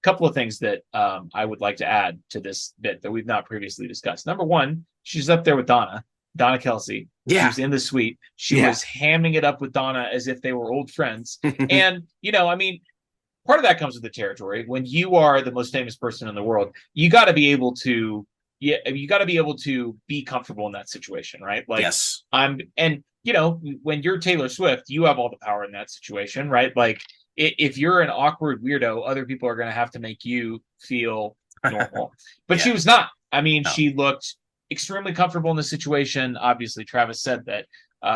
[SPEAKER 2] a couple of things that I would like to add to this bit that we've not previously discussed. Number one, she's up there with Donna Kelce.
[SPEAKER 1] Yeah.
[SPEAKER 2] She was in the suite. She was hamming it up with Donna as if they were old friends. And, you know, I mean, part of that comes with the territory. When you are the most famous person in the world, you got to be able to be comfortable in that situation, right? Like,
[SPEAKER 1] yes.
[SPEAKER 2] And you know, when you're Taylor Swift, you have all the power in that situation, right? Like, if you're an awkward weirdo, other people are going to have to make you feel normal. But she was not. I mean, she looked extremely comfortable in the situation. Obviously, Travis said that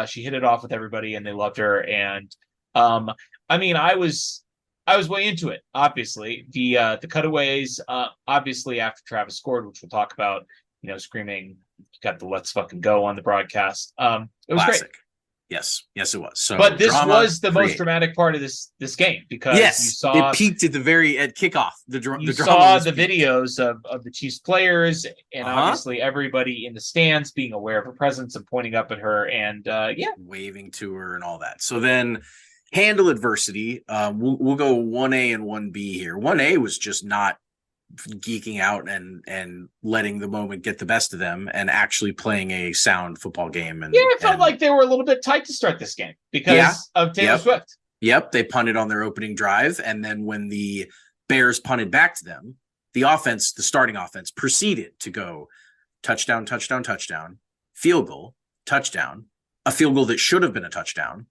[SPEAKER 2] she hit it off with everybody and they loved her. And I mean, I was way into it. Obviously, the cutaways. Obviously, after Travis scored, which we'll talk about, you know, screaming, got the "Let's fucking go" on the broadcast. It was
[SPEAKER 1] classic.
[SPEAKER 2] great.
[SPEAKER 1] Yes, it was. So,
[SPEAKER 2] but this was the most dramatic part of this game because you saw
[SPEAKER 1] it peaked at kickoff.
[SPEAKER 2] You saw the videos of the Chiefs players and obviously everybody in the stands being aware of her presence and pointing up at her and
[SPEAKER 1] waving to her and all that. So then handle adversity. We'll go 1A and 1B here. 1A was just not geeking out and letting the moment get the best of them and actually playing a sound football game. And
[SPEAKER 2] it felt like they were a little bit tight to start this game because of Taylor Swift.
[SPEAKER 1] Yep, they punted on their opening drive, and then when the Bears punted back to them, the starting offense, proceeded to go touchdown, touchdown, touchdown, field goal, touchdown, a field goal that should have been a touchdown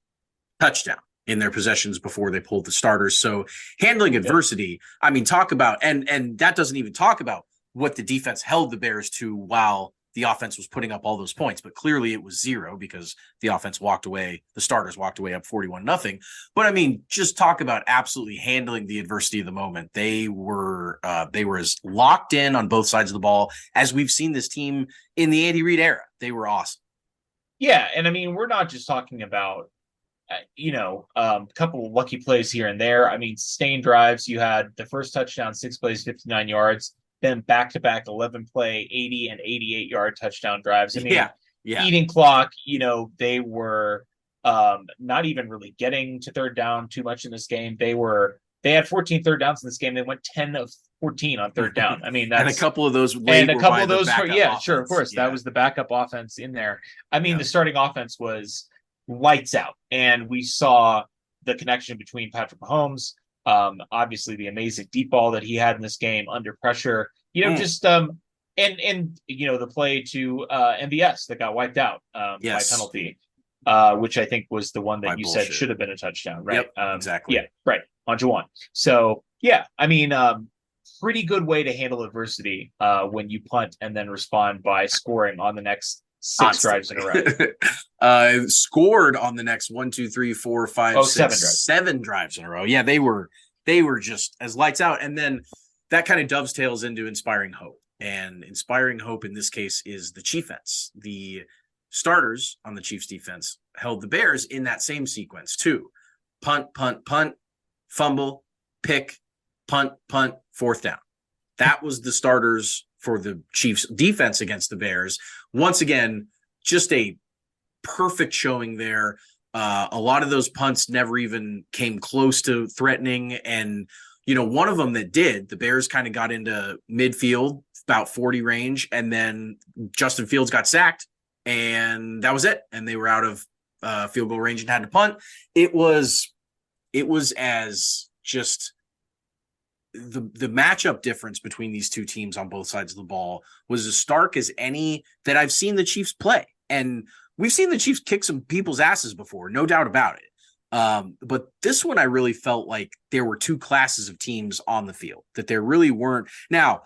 [SPEAKER 1] in their possessions before they pulled the starters. So handling adversity, I mean, talk about, and that doesn't even talk about what the defense held the Bears to while the offense was putting up all those points. But clearly it was 0 because the offense the starters walked away up 41-0. But I mean, just talk about absolutely handling the adversity of the moment. They were as locked in on both sides of the ball as we've seen this team in the Andy Reid era. They were awesome.
[SPEAKER 2] Yeah. And I mean, we're not just talking about, a couple of lucky plays here and there. I mean, sustained drives. You had the first touchdown, 6 plays, 59 yards. been back-to-back 11-play, 80 and 88-yard touchdown drives. I mean,
[SPEAKER 1] yeah.
[SPEAKER 2] eating clock, they were not even really getting to third down too much in this game. They had 14 third downs in this game. They went 10 of 14 on third down. I mean, that's
[SPEAKER 1] and a couple of those
[SPEAKER 2] and a couple of those
[SPEAKER 1] offense.
[SPEAKER 2] sure, of course.
[SPEAKER 1] Yeah.
[SPEAKER 2] That was the backup offense in there. I mean, the starting offense was lights out, and we saw the connection between Patrick Mahomes, obviously the amazing deep ball that he had in this game under pressure, just and the play to MVS that got wiped out by penalty, which I think was the one that you said should have been a touchdown, right?
[SPEAKER 1] Yep, exactly.
[SPEAKER 2] Yeah, right. On Juwan. So yeah, I mean, pretty good way to handle adversity when you punt and then respond by scoring on the next 6 drives in a row.
[SPEAKER 1] Scored on the next 1, 2, 3, 4, 5, 6, 7 drives in a row. Yeah, they were just as lights out. And then that kind of dovetails into inspiring hope. And inspiring hope in this case is the Chiefs. The starters on the Chiefs defense held the Bears in that same sequence too. Punt, fumble, pick, punt, 4th down. That was the starters for the Chiefs defense against the Bears. Once again, just a perfect showing there. A lot of those punts never even came close to threatening. And, one of them that did, the Bears kind of got into midfield, about 40 range. And then Justin Fields got sacked and that was it. And they were out of field goal range and had to punt. It was as just the matchup difference between these two teams on both sides of the ball was as stark as any that I've seen the Chiefs play. And we've seen the Chiefs kick some people's asses before, no doubt about it. But this one, I really felt like there were 2 classes of teams on the field, that there really weren't. Now,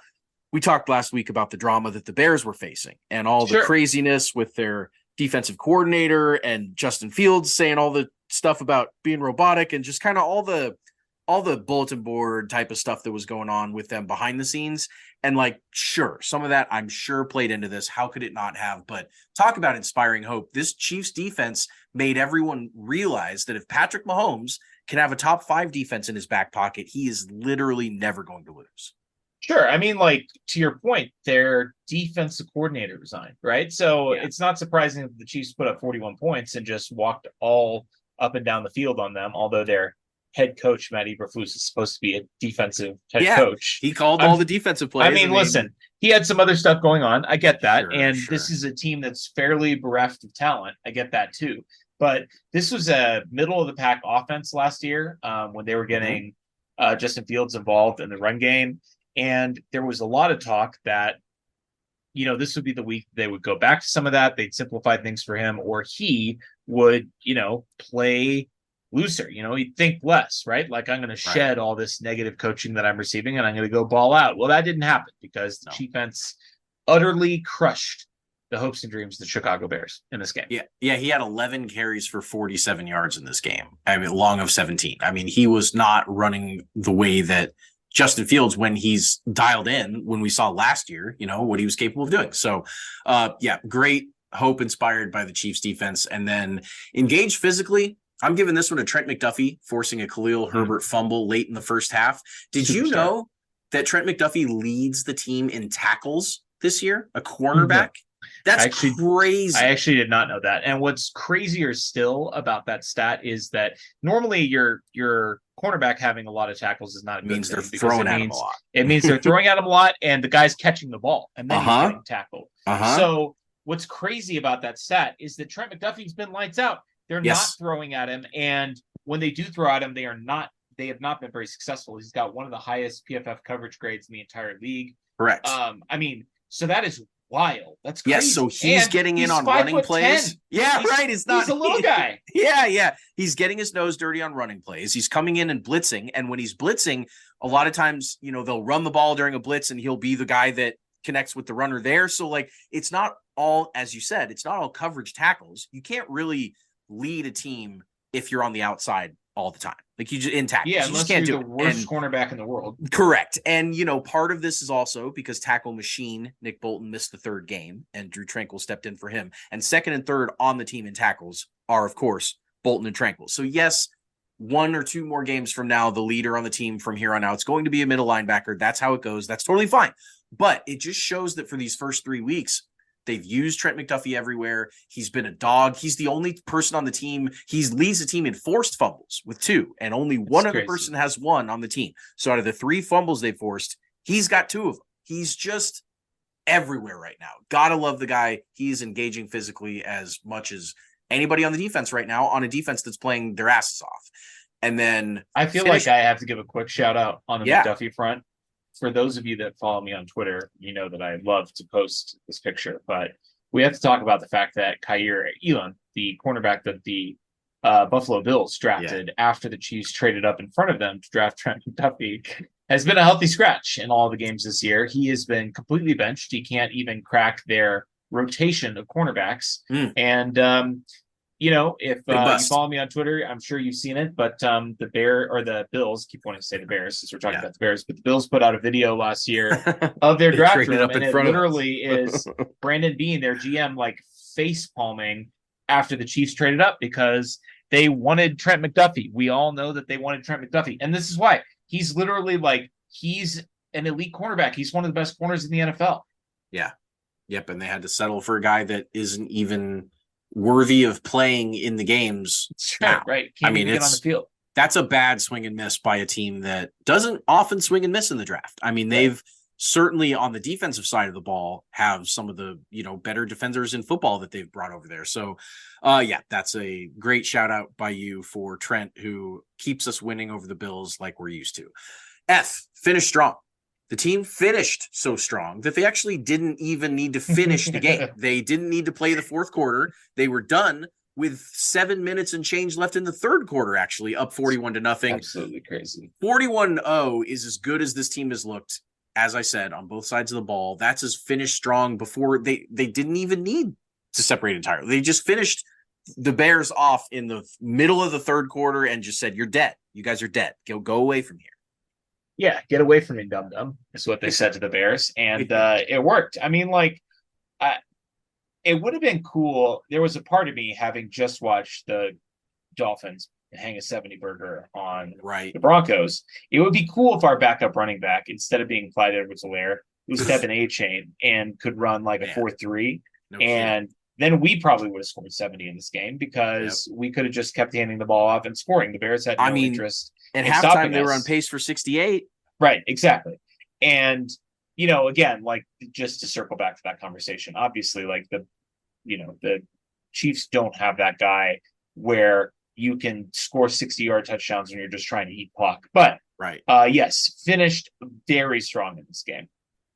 [SPEAKER 1] we talked last week about the drama that the Bears were facing and all the craziness with their defensive coordinator and Justin Fields saying all the stuff about being robotic and just kind of all the bulletin board type of stuff that was going on with them behind the scenes. And sure, some of that I'm sure played into this. How could it not have? But talk about inspiring hope. This Chiefs defense made everyone realize that if Patrick Mahomes can have a top 5 defense in his back pocket, he is literally never going to lose.
[SPEAKER 2] Sure. I mean, to your point, their defensive coordinator resigned, right? So it's not surprising that the Chiefs put up 41 points and just walked all up and down the field on them, although their head coach, Matt Eberflus, is supposed to be a defensive head coach.
[SPEAKER 1] He called all the defensive plays.
[SPEAKER 2] I mean, listen, he had some other stuff going on. I get that.
[SPEAKER 1] Sure.
[SPEAKER 2] This is a team that's fairly bereft of talent. I get that too. But this was a middle of the pack offense last year when they were getting Justin Fields involved in the run game. And there was a lot of talk that, this would be the week they would go back to some of that. They'd simplify things for him, or he would, play looser. He'd think less, right? I'm going to shed all this negative coaching that I'm receiving and I'm going to go ball out. Well, that didn't happen because the Chiefs utterly crushed the hopes and dreams of the Chicago Bears in this game.
[SPEAKER 1] Yeah. He had 11 carries for 47 yards in this game. I mean, long of 17. I mean, he was not running the way that Justin Fields, when he's dialed in, when we saw last year, what he was capable of doing. So, great hope inspired by the Chiefs defense. And then engaged physically, I'm giving this one to Trent McDuffie, forcing a Khalil Herbert fumble late in the first half. Did you know that Trent McDuffie leads the team in tackles this year, a cornerback? That's crazy.
[SPEAKER 2] I actually did not know that. And what's crazier still about that stat is that normally your cornerback having a lot of tackles is not a good
[SPEAKER 1] means
[SPEAKER 2] thing,
[SPEAKER 1] they're throwing at him a lot.
[SPEAKER 2] It means they're throwing at him a lot, and the guy's catching the ball, and then he's getting tackled. So what's crazy about that stat is that Trent McDuffie's been lights out. They're not throwing at him, and when they do throw at him, they have not been very successful. He's got one of the highest PFF coverage grades in the entire league.
[SPEAKER 1] Correct.
[SPEAKER 2] I mean, so that is wild. That's crazy.
[SPEAKER 1] Yes, so he's getting in on running plays.
[SPEAKER 2] 10.
[SPEAKER 1] Yeah, right.
[SPEAKER 2] He's a little guy.
[SPEAKER 1] Yeah. He's getting his nose dirty on running plays. He's coming in and blitzing. And when he's blitzing, a lot of times, they'll run the ball during a blitz and he'll be the guy that connects with the runner there. So it's not all, as you said, it's not all coverage tackles. You can't really lead a team if you're on the outside all the time. You just in tackles.
[SPEAKER 2] Yeah,
[SPEAKER 1] you just can't
[SPEAKER 2] you're
[SPEAKER 1] do
[SPEAKER 2] the worst cornerback in the world.
[SPEAKER 1] Correct. And, part of this is also because tackle machine Nick Bolton missed the 3rd game and Drew Tranquill stepped in for him. And 2nd and 3rd on the team in tackles are, of course, Bolton and Tranquill. So, yes, 1 or 2 more games from now, the leader on the team from here on out is going to be a middle linebacker. That's how it goes. That's totally fine. But it just shows that for these first 3 weeks, they've used Trent McDuffie everywhere. He's been a dog. He's the only person on the team. He leads the team in forced fumbles with 2, and only one other person has 1 on the team. So out of the 3 fumbles they forced, he's got 2 of them. He's just everywhere right now. Gotta love the guy. He's engaging physically as much as anybody on the defense right now, on a defense that's playing their asses off. And then
[SPEAKER 2] I feel like I have to give a quick shout out on the McDuffie front. For those of you that follow me on Twitter, you know that I love to post this picture, but we have to talk about the fact that Kaiir Elam, the cornerback that the Buffalo Bills drafted after the Chiefs traded up in front of them to draft Trent McDuffie, has been a healthy scratch in all the games this year. He has been completely benched. He can't even crack their rotation of cornerbacks. And, you know, if you follow me on Twitter, I'm sure you've seen it, but the Bills, keep wanting to say the Bears since we're talking about the Bears, but the Bills put out a video last year of their draft room, and it literally is Brandon Beane, their GM, like face palming after the Chiefs traded up because they wanted Trent McDuffie. We all know that they wanted Trent McDuffie, and this is why. He's literally he's an elite cornerback. He's one of the best corners in the NFL.
[SPEAKER 1] Yeah. Yep. And they had to settle for a guy that isn't even worthy of playing in the games.
[SPEAKER 2] Right. Can't even get on the field.
[SPEAKER 1] That's a bad swing and miss by a team that doesn't often swing and miss in the draft. I mean, they've certainly on the defensive side of the ball have some of the, better defenders in football that they've brought over there. So that's a great shout out by you for Trent, who keeps us winning over the Bills like we're used to. Finished strong. The team finished so strong that they actually didn't even need to finish the game. They didn't need to play the fourth quarter. They were done with 7 minutes and change left in the third quarter, actually up 41-0.
[SPEAKER 2] Absolutely crazy.
[SPEAKER 1] 41-0 is as good as this team has looked. As I said, on both sides of the ball, that's as finished strong before they didn't even need to separate entirely. They just finished the Bears off in the middle of the third quarter and just said, "You're dead. You guys are dead. Go away from here."
[SPEAKER 2] Yeah, get away from me, dum-dum, is what they said to the Bears. And it worked. I mean, it would have been cool. There was a part of me, having just watched the Dolphins hang a 70 burger on the Broncos. It would be cool if our backup running back, instead of being Clyde Edwards-Helaire, was Devin A-Chain and could run a 4-3. And then we probably would have scored 70 in this game because we could have just kept handing the ball off and scoring. The Bears had no interest.
[SPEAKER 1] At halftime, they were on pace for 68.
[SPEAKER 2] Right, exactly. And, again, just to circle back to that conversation, obviously, the Chiefs don't have that guy where you can score 60-yard touchdowns when you're just trying to eat clock. But, yes, finished very strong in this game.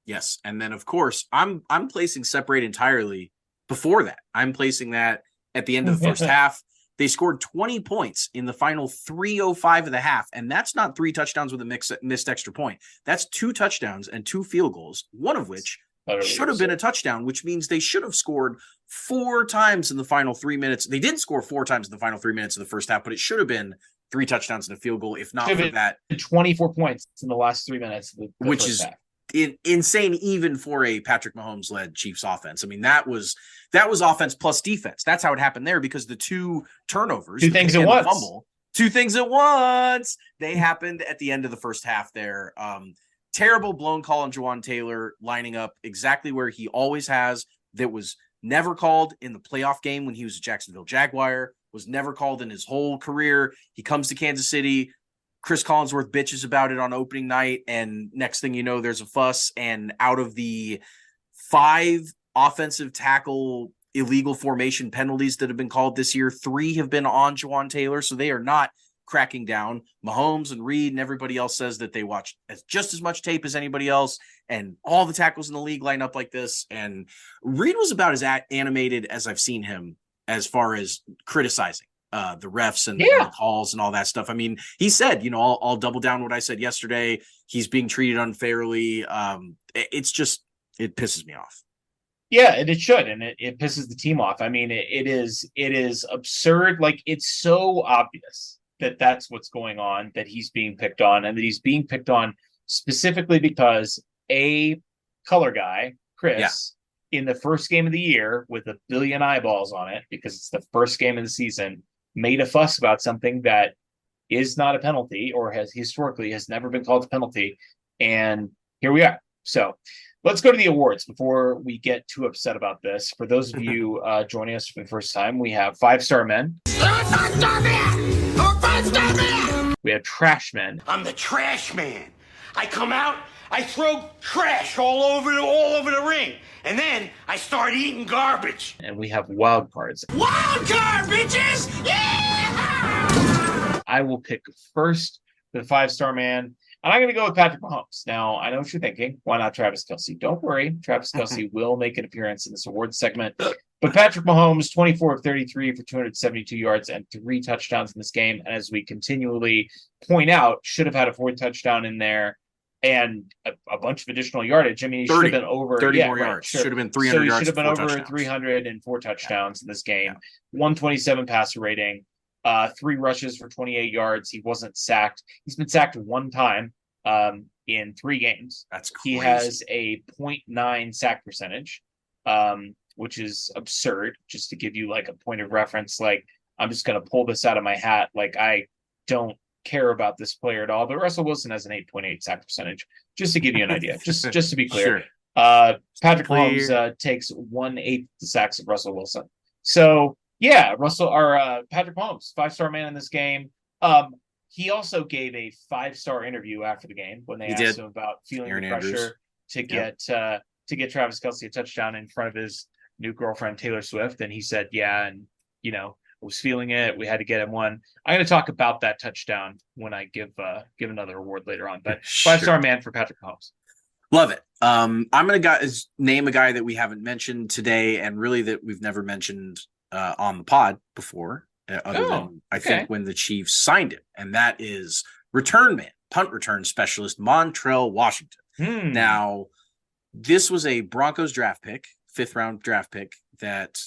[SPEAKER 1] Yes, and then, of course, I'm placing separate entirely before that. I'm placing that at the end of the first half. They scored 20 points in the final 3:05 of the half, and that's not 3 touchdowns with a missed extra point. That's 2 touchdowns and 2 field goals, one of which should have been a touchdown, which means they should have scored 4 times in the final 3 minutes. They didn't score 4 times in the final 3 minutes of the first half, but it should have been 3 touchdowns and a field goal, if not for that.
[SPEAKER 2] 24 points in the last 3 minutes of the
[SPEAKER 1] which
[SPEAKER 2] first
[SPEAKER 1] is
[SPEAKER 2] half.
[SPEAKER 1] Insane even for a Patrick Mahomes-led Chiefs offense. I mean, that was offense plus defense. That's how it happened there, because the 2 turnovers,
[SPEAKER 2] 2 things at once.
[SPEAKER 1] Fumble, 2 things at once. They happened at the end of the first half there. Terrible blown call on Jawaan Taylor, lining up exactly where he always has. That was never called in the playoff game when he was a Jacksonville Jaguar, was never called in his whole career. He comes to Kansas City. Chris Collinsworth bitches about it on opening night, and next thing you know, there's a fuss. And out of the 5 offensive tackle illegal formation penalties that have been called this year, 3 have been on Jawaan Taylor. So they are not cracking down. Mahomes and Reed and everybody else says that they watch just as much tape as anybody else, and all the tackles in the league line up like this. And Reed was about as animated as I've seen him as far as criticizing the refs and the calls and all that stuff. I mean, he said, I'll double down what I said yesterday. He's being treated unfairly. It pisses me off.
[SPEAKER 2] Yeah, and it should, and it pisses the team off. I mean, it is absurd. It's so obvious that that's what's going on, that he's being picked on, and that he's being picked on specifically because a color guy, Chris, in the first game of the year with a billion eyeballs on it, because it's the first game of the season, made a fuss about something that is not a penalty, or has historically never been called a penalty. And here we are. So Let's go to the awards before we get too upset about this. For those of you joining us for the first time, we have 5-star men. We have trash men.
[SPEAKER 4] I'm the trash man. I come out, I throw trash all over the ring, and then I start eating garbage.
[SPEAKER 2] And we have wild cards.
[SPEAKER 4] Wild card, bitches! Yeah!
[SPEAKER 2] I will pick first the 5-star man. And I'm going to go with Patrick Mahomes. Now, I know what you're thinking. Why not Travis Kelce? Don't worry. Travis Kelce will make an appearance in this awards segment. But Patrick Mahomes, 24 of 33 for 272 yards and 3 touchdowns in this game. And as we continually point out, should have had a 4th touchdown in there and a bunch of additional yardage. I mean, he should have been over
[SPEAKER 1] 30 more yards.
[SPEAKER 2] Sure.
[SPEAKER 1] Should have been 300 yards.
[SPEAKER 2] So he should have been over
[SPEAKER 1] touchdowns.
[SPEAKER 2] 300 and 4 touchdowns in this game. 127 passer rating. 3 rushes for 28 yards. He wasn't sacked. He's been sacked 1 time in 3 games.
[SPEAKER 1] That's crazy.
[SPEAKER 2] He has a 0.9 sack percentage, which is absurd. Just to give you like a point of reference, like I'm just going to pull this out of my hat. Like I don't care about this player at all, but Russell Wilson has an 8.8 sack percentage. Just to give you an idea. Just to be clear.
[SPEAKER 1] Sure.
[SPEAKER 2] Patrick Mahomes takes 1/8 the sacks of Russell Wilson. So yeah, Patrick Mahomes, 5-star man in this game. He also gave a 5-star interview after the game when they asked him about feeling the pressure to get Travis Kelce a touchdown in front of his new girlfriend Taylor Swift, and he said, "Yeah, and was feeling it. We had to get him one." I'm going to talk about that touchdown when I give another award later on. But 5-star man for Patrick Mahomes.
[SPEAKER 1] Love it. I'm going to name a guy that we haven't mentioned today, and really that we've never mentioned on the pod before, other than I think when the Chiefs signed him, and that is return man, punt return specialist Montrell Washington. Now, this was a Broncos draft pick, 5th round draft pick that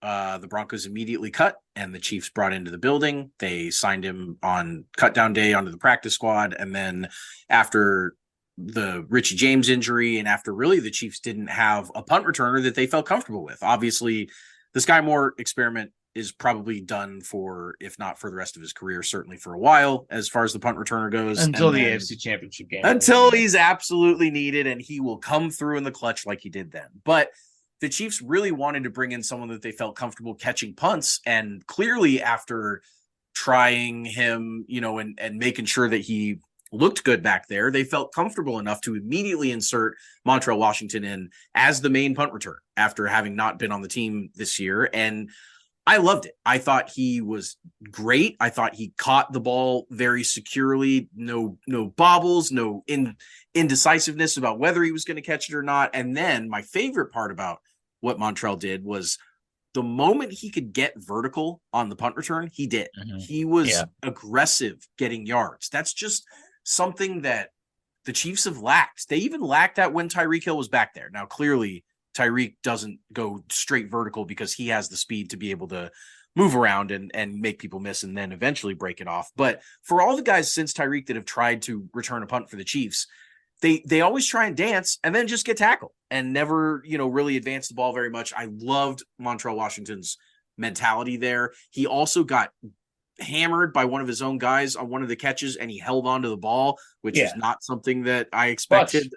[SPEAKER 1] the Broncos immediately cut, and the Chiefs brought into the building. They signed him on cut down day onto the practice squad, and then after the Richie James injury, and after really the Chiefs didn't have a punt returner that they felt comfortable with. Obviously, the Sky Moore experiment is probably done for, if not for the rest of his career, certainly for a while, as far as the punt returner goes.
[SPEAKER 2] Until the AFC Championship game.
[SPEAKER 1] Until he's absolutely needed, and he will come through in the clutch like he did then. But the Chiefs really wanted to bring in someone that they felt comfortable catching punts, and clearly after trying him, and making sure that he looked good back there, they felt comfortable enough to immediately insert Montrell Washington in as the main punt return after having not been on the team this year. And I loved it. I thought he was great. I thought he caught the ball very securely. No bobbles, no indecisiveness about whether he was going to catch it or not. And then my favorite part about what Montrell did was the moment he could get vertical on the punt return, he did. Mm-hmm. He was aggressive getting yards. That's just something that the Chiefs have lacked. They even lacked that when Tyreek Hill was back there. Now, clearly, Tyreek doesn't go straight vertical because he has the speed to be able to move around and make people miss and then eventually break it off. But for all the guys since Tyreek that have tried to return a punt for the Chiefs, they always try and dance and then just get tackled and never, really advance the ball very much. I loved Montrell Washington's mentality there. He also got hammered by one of his own guys on one of the catches, and he held on to the ball, which is not something that I expected.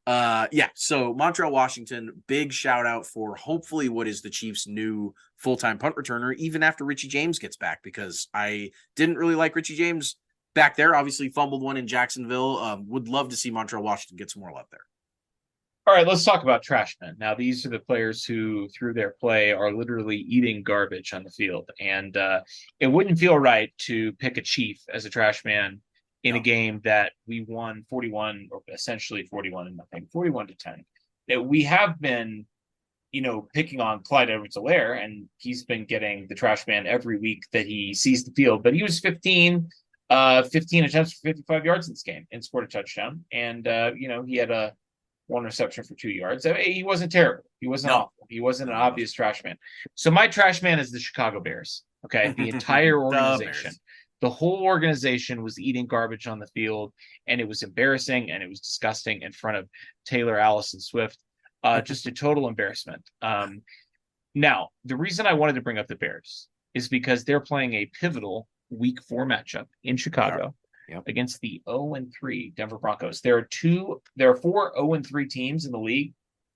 [SPEAKER 1] So Montrell Washington, big shout out for hopefully what is the Chiefs' new full-time punt returner, even after Richie James gets back, because I didn't really like Richie James back there. Obviously fumbled one in Jacksonville. Would love to see Montrell Washington get some more love there.
[SPEAKER 2] All right, let's talk about trash men. Now, these are the players who, through their play, are literally eating garbage on the field. And it wouldn't feel right to pick a Chief as a trash man in a game that we won 41, or essentially 41-0, 41-10. That we have been, picking on Clyde Edwards-Helaire, and he's been getting the trash man every week that he sees the field. But he was 15 attempts for 55 yards in this game and scored a touchdown. And, he had one reception for 2 yards. He wasn't terrible. He wasn't awful. He wasn't an obvious trash man. So my trash man is the Chicago Bears. Okay. The entire organization. The whole organization was eating garbage on the field, and it was embarrassing and it was disgusting in front of Taylor Allison Swift. Just a total embarrassment. Now, the reason I wanted to bring up the Bears is because they're playing a pivotal week 4 matchup in Chicago
[SPEAKER 1] Yep.
[SPEAKER 2] against the 0-3 Denver Broncos. There are 4 0-3 teams in the league,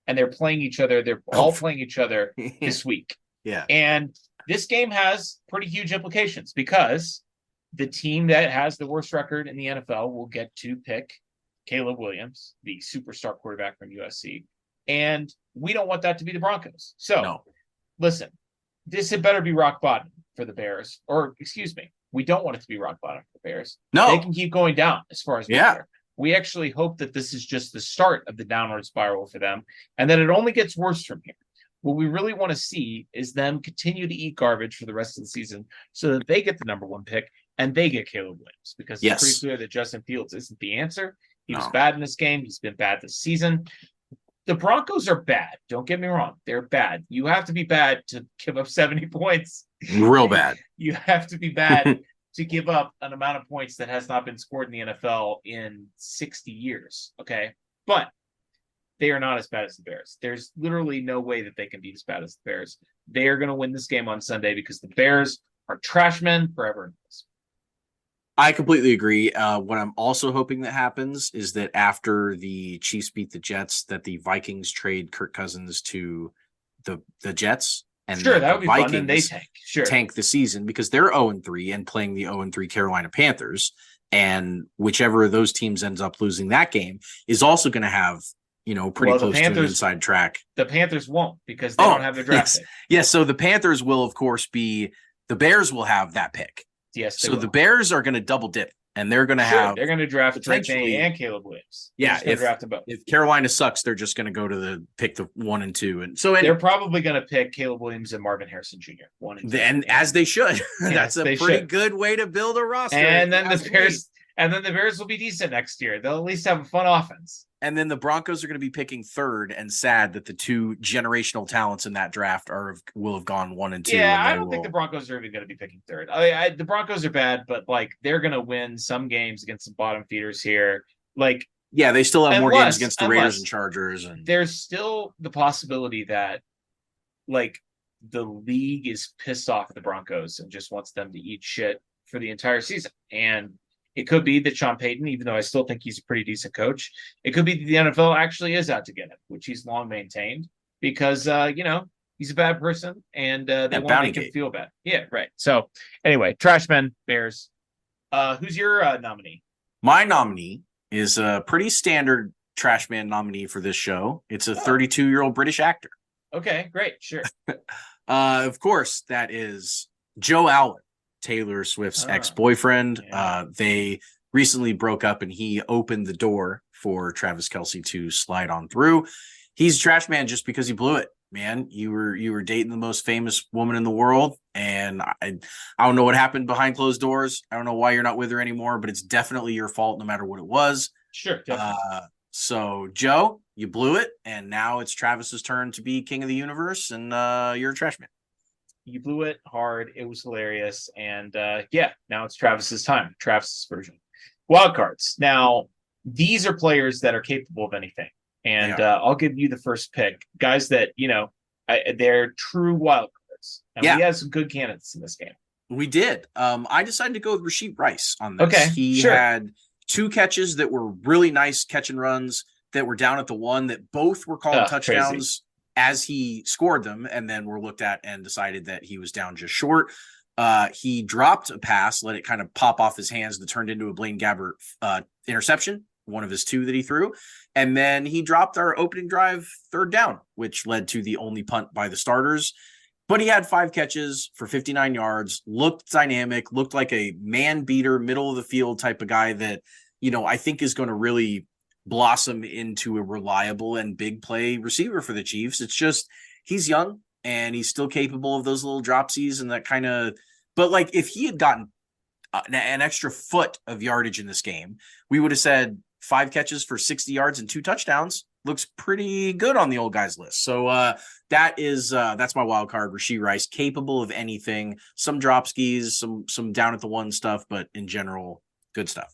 [SPEAKER 2] and they're playing each other. They're all playing each other this week.
[SPEAKER 1] Yeah.
[SPEAKER 2] And this game has pretty huge implications because the team that has the worst record in the NFL will get to pick Caleb Williams, the superstar quarterback from USC. And we don't want that to be the Broncos. So, listen, this had better be rock bottom for the Bears. Or, excuse me, we don't want it to be rock bottom for the Bears.
[SPEAKER 1] No.
[SPEAKER 2] They can keep going down as far as we care. We actually hope that this is just the start of the downward spiral for them and that it only gets worse from here. What we really want to see is them continue to eat garbage for the rest of the season so that they get the number 1 pick and they get Caleb Williams, because it's pretty clear that Justin Fields isn't the answer. He was bad in this game. He's been bad this season. The Broncos are bad. Don't get me wrong. They're bad. You have to be bad to give up 70 points.
[SPEAKER 1] Real bad.
[SPEAKER 2] You have to be bad to give up an amount of points that has not been scored in the NFL in 60 years. Okay. But they are not as bad as the Bears. There's literally no way that they can be as bad as the Bears. They are going to win this game on Sunday because the Bears are trash men forever and always.
[SPEAKER 1] I completely agree. What I'm also hoping that happens is that after the Chiefs beat the Jets, that the Vikings trade Kirk Cousins to the Jets. And
[SPEAKER 2] that would be
[SPEAKER 1] Vikings
[SPEAKER 2] fun. And they tank
[SPEAKER 1] the season because they're 0-3 and playing the 0-3 Carolina Panthers. And whichever of those teams ends up losing that game is also going to have, pretty close to an inside track.
[SPEAKER 2] The Panthers won't because they don't have their draft pick.
[SPEAKER 1] Yes. So the Panthers will, of course, the Bears will have that pick.
[SPEAKER 2] Yes.
[SPEAKER 1] So the Bears are going to double dip and they're going to
[SPEAKER 2] they're going to draft Drake
[SPEAKER 1] potentially
[SPEAKER 2] May and Caleb Williams.
[SPEAKER 1] Yeah.
[SPEAKER 2] Draft them both.
[SPEAKER 1] If Carolina sucks, they're just going to go to pick the 1 and 2. And so
[SPEAKER 2] they're probably going to pick Caleb Williams and Marvin Harrison Jr. 1 and 2.
[SPEAKER 1] And as they should. That's a pretty good way to build a roster.
[SPEAKER 2] And then the Bears will be decent next year. They'll at least have a fun offense.
[SPEAKER 1] And then the Broncos are going to be picking 3rd, and sad that the 2 generational talents in that draft will have gone 1 and 2.
[SPEAKER 2] Yeah, I don't think the Broncos are even going to be picking 3rd. The Broncos are bad, but they're going to win some games against some bottom feeders here.
[SPEAKER 1] They still have more games against the Raiders and Chargers. And
[SPEAKER 2] there's still the possibility that the league is pissed off at the Broncos and just wants them to eat shit for the entire season. And it could be that Sean Payton, even though I still think he's a pretty decent coach, it could be that the NFL actually is out to get him, which he's long maintained because, he's a bad person and they want to make him feel bad. Yeah, right. So anyway, Trashmen, Bears. Who's your nominee?
[SPEAKER 1] My nominee is a pretty standard Trashman nominee for this show. It's a 32-year-old British actor.
[SPEAKER 2] Okay, great. Sure.
[SPEAKER 1] Of course, that is Joe Alwyn, Taylor Swift's ex-boyfriend.
[SPEAKER 2] Yeah.
[SPEAKER 1] They recently broke up and he opened the door for Travis Kelce to slide on through. He's a trash man just because he blew it, man. You were dating the most famous woman in the world, and I don't know what happened behind closed doors. I don't know why you're not with her anymore, but it's definitely your fault no matter what it was.
[SPEAKER 2] Sure, definitely.
[SPEAKER 1] So Joe, you blew it, and now it's Travis's turn to be king of the universe, and you're a trash man.
[SPEAKER 2] You blew it hard. It was hilarious. And now it's Travis's time. Travis's version. Wild cards. Now, these are players that are capable of anything. And I'll give you the first pick. Guys that, they're true wild cards. And we had some good candidates in this game.
[SPEAKER 1] We did. I decided to go with Rashid Rice on this.
[SPEAKER 2] Okay,
[SPEAKER 1] he had 2 catches that were really nice catch and runs that were down at the 1 that both were called touchdowns. Crazy. As he scored them, and then were looked at and decided that he was down just short. He dropped a pass, let it kind of pop off his hands that turned into a Blaine Gabbert interception, one of his 2 that he threw. And then he dropped our opening drive 3rd down, which led to the only punt by the starters. But he had 5 catches for 59 yards, looked dynamic, looked like a man beater, middle of the field type of guy that, I think is going to really blossom into a reliable and big play receiver for the Chiefs. It's just he's young and he's still capable of those little dropsies and that kind of. But if he had gotten an extra foot of yardage in this game, we would have said 5 catches for 60 yards and 2 touchdowns. Looks pretty good on the old guys list. So that's my wild card. Rashid Rice, capable of anything. Some drop skis, some down at the 1 stuff, but in general, good stuff.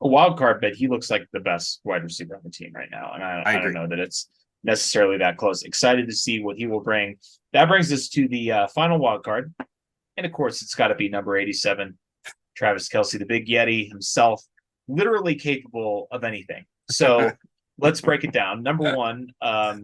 [SPEAKER 2] A wild card, but he looks like the best wide receiver on the team right now. And I don't know that it's necessarily that close. Excited to see what he will bring. That brings us to the final wild card. And of course, it's got to be number 87, Travis Kelce, the big Yeti himself, literally capable of anything. So let's break it down. Number one, I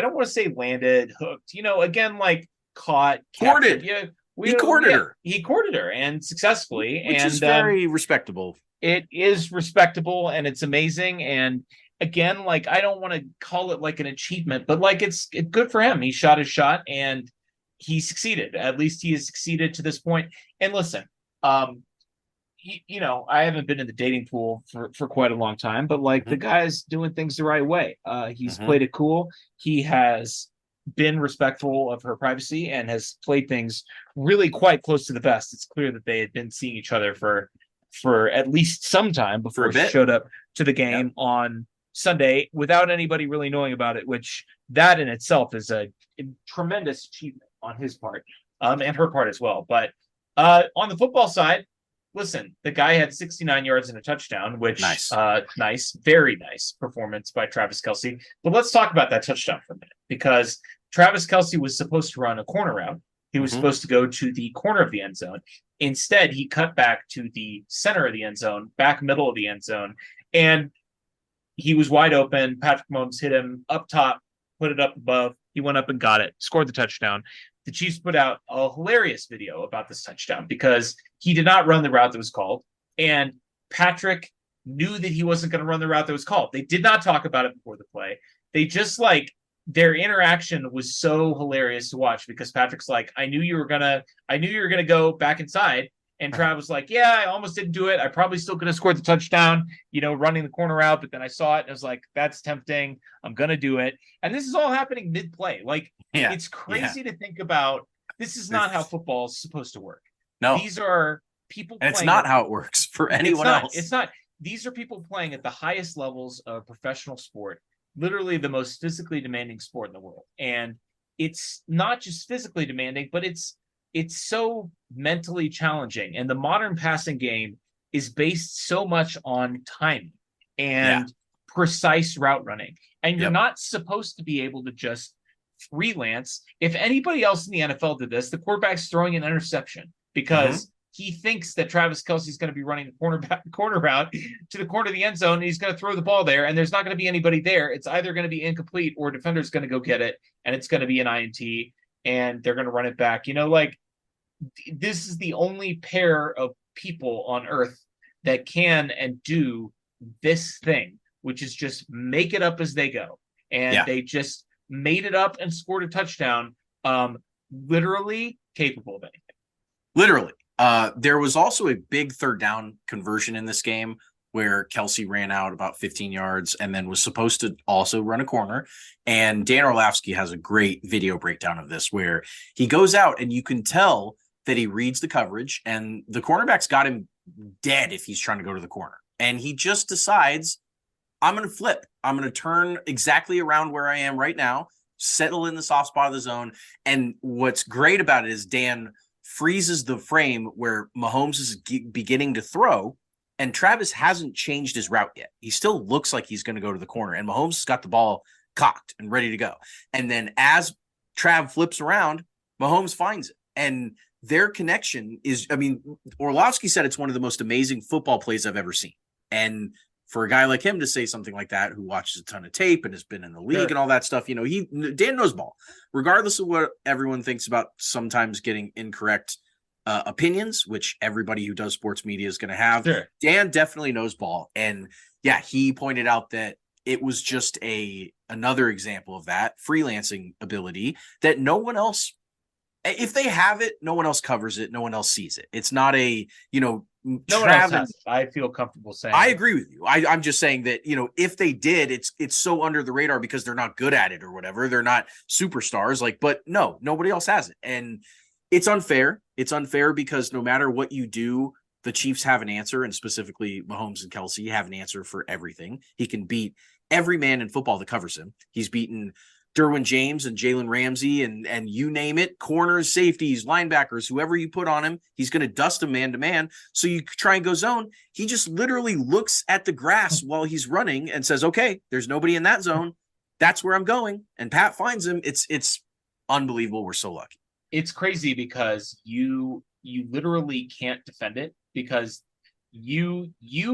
[SPEAKER 2] don't want to say landed, hooked, again, like caught, captured.
[SPEAKER 1] Courted.
[SPEAKER 2] Yeah,
[SPEAKER 1] He courted her.
[SPEAKER 2] He courted her and successfully.
[SPEAKER 1] Which
[SPEAKER 2] and
[SPEAKER 1] is very respectable.
[SPEAKER 2] it is respectable and it's amazing. And again, like, I don't want to call it like an achievement, but like it's good for him. He shot his shot and he succeeded. At least he has succeeded to this point. And listen, I haven't been in the dating pool for quite a long time, but like the guy's doing things the right way. He's played it cool. He has been respectful of her privacy and has played things really quite close to the vest. It's clear that they had been seeing each other for at least some time before she showed up to the game on Sunday without anybody really knowing about it, which that in itself is a tremendous achievement on his part, and her part as well. But on the football side, listen, the guy had 69 yards and a touchdown, which nice, very nice performance by Travis Kelce. But let's talk about that touchdown for a minute, because Travis Kelce was supposed to run a corner route. He was supposed to go to the corner of the end zone. Instead, he cut back to the center of the end zone, back middle of the end zone, and he was wide open. Patrick Mahomes hit him up top, put it up above. He went up and got it, scored the touchdown. The Chiefs put out a hilarious video about this touchdown because he did not run the route that was called, and Patrick knew that he wasn't going to run the route that was called. They did not talk about it before the play. They just their interaction was so hilarious to watch because Patrick's like, I knew you were gonna go back inside. And Trav was like, yeah, I almost didn't do it. I probably still could have scored the touchdown, running the corner out, but then I saw it and I was like, that's tempting. I'm going to do it. And this is all happening mid-play. It's crazy to think about. This is not how football is supposed to work.
[SPEAKER 1] No.
[SPEAKER 2] These are people
[SPEAKER 1] playing. It's not how it works for anyone else.
[SPEAKER 2] It's not. These are people playing at the highest levels of professional sport, literally the most physically demanding sport in the world. And it's not just physically demanding, but it's so mentally challenging. And the modern passing game is based so much on timing and precise route running. And you're not supposed to be able to just freelance. If anybody else in the NFL did this, the quarterback's throwing an interception because he thinks that Travis Kelce is going to be running the corner route to the corner of the end zone, and he's going to throw the ball there, and there's not going to be anybody there. It's either going to be incomplete or a defender's going to go get it, and it's going to be an INT, and they're going to run it back. This is the only pair of people on earth that can and do this thing, which is just make it up as they go. And they just made it up and scored a touchdown, literally capable of anything.
[SPEAKER 1] Literally. There was also a big third down conversion in this game where Kelce ran out about 15 yards and then was supposed to also run a corner. And Dan Orlovsky has a great video breakdown of this where he goes out and you can tell that he reads the coverage and the cornerback's got him dead if he's trying to go to the corner. And he just decides, I'm going to flip. I'm going to turn exactly around where I am right now, settle in the soft spot of the zone. And what's great about it is Dan freezes the frame where Mahomes is beginning to throw, and Travis hasn't changed his route yet. He still looks like he's going to go to the corner, and Mahomes has got the ball cocked and ready to go. And then as Trav flips around, Mahomes finds it. And their connection is, Orlovsky said it's one of the most amazing football plays I've ever seen. And for a guy like him to say something like that, who watches a ton of tape and has been in the league and all that stuff, Dan knows ball, regardless of what everyone thinks about sometimes getting incorrect opinions, which everybody who does sports media is going to have. Sure. Dan definitely knows ball. And he pointed out that it was just another example of that freelancing ability that no one else, if they have it, no one else covers it. No one else sees it. It's not no one else has it.
[SPEAKER 2] I feel comfortable saying
[SPEAKER 1] I agree with you. I'm just saying that, if they did, it's so under the radar because they're not good at it or whatever. They're not superstars. But no, nobody else has it. And it's unfair. It's unfair because no matter what you do, the Chiefs have an answer, and specifically Mahomes and Kelce have an answer for everything. He can beat every man in football that covers him. He's beaten Derwin James and Jalen Ramsey and you name it, corners, safeties, linebackers, whoever you put on him, he's going to dust him man to man. So you try and go zone. He just literally looks at the grass while he's running and says, okay, there's nobody in that zone. That's where I'm going. And Pat finds him. It's unbelievable. We're so lucky.
[SPEAKER 2] It's crazy because you literally can't defend it because you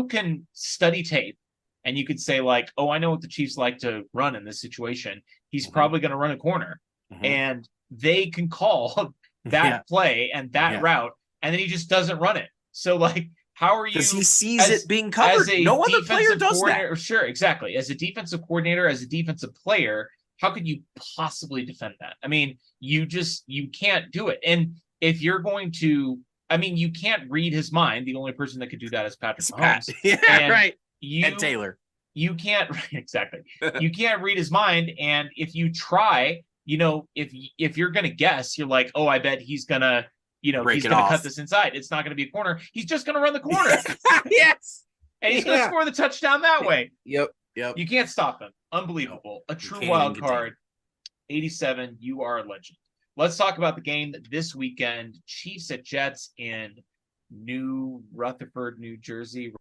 [SPEAKER 2] can study tape and you could say like, oh, I know what the Chiefs like to run in this situation. He's probably going to run a corner, and they can call that play and that route, and then he just doesn't run it. So like, how are you?
[SPEAKER 1] Because he sees it being covered. No other player does that.
[SPEAKER 2] Sure, exactly. As a defensive coordinator, as a defensive player, how could you possibly defend that? I mean, you can't do it. And if you're going to, I mean, you can't read his mind. The only person that could do that is Patrick Mahomes.
[SPEAKER 1] Yeah, right. And Taylor.
[SPEAKER 2] You can't exactly. You can't read his mind, and if you try, if you're gonna guess, you're like, oh, I bet he's gonna, he's gonna cut this inside. It's not gonna be a corner. He's just gonna run the corner.
[SPEAKER 1] Yes,
[SPEAKER 2] and he's gonna score the touchdown that way.
[SPEAKER 1] Yep.
[SPEAKER 2] You can't stop him. Unbelievable. A true wild card. 87. You are a legend. Let's talk about the game this weekend. Chiefs at Jets in New Rutherford, New Jersey.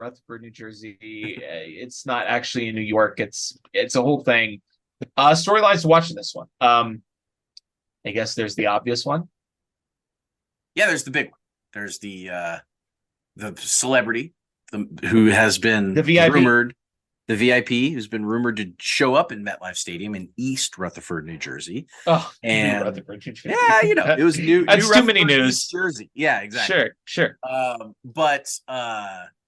[SPEAKER 2] It's not actually in New York. It's a whole thing. Storylines to watch in this one. I guess there's the obvious one.
[SPEAKER 1] Yeah, there's the big one. There's the celebrity who has been
[SPEAKER 2] the VIP.
[SPEAKER 1] rumored. The VIP who's been rumored to show up in MetLife Stadium in East Rutherford, New Jersey.
[SPEAKER 2] Oh,
[SPEAKER 1] and
[SPEAKER 2] New Rutherford, New Jersey.
[SPEAKER 1] Yeah, it was new.
[SPEAKER 2] That's
[SPEAKER 1] new
[SPEAKER 2] too many news.
[SPEAKER 1] Jersey. Yeah, exactly.
[SPEAKER 2] Sure.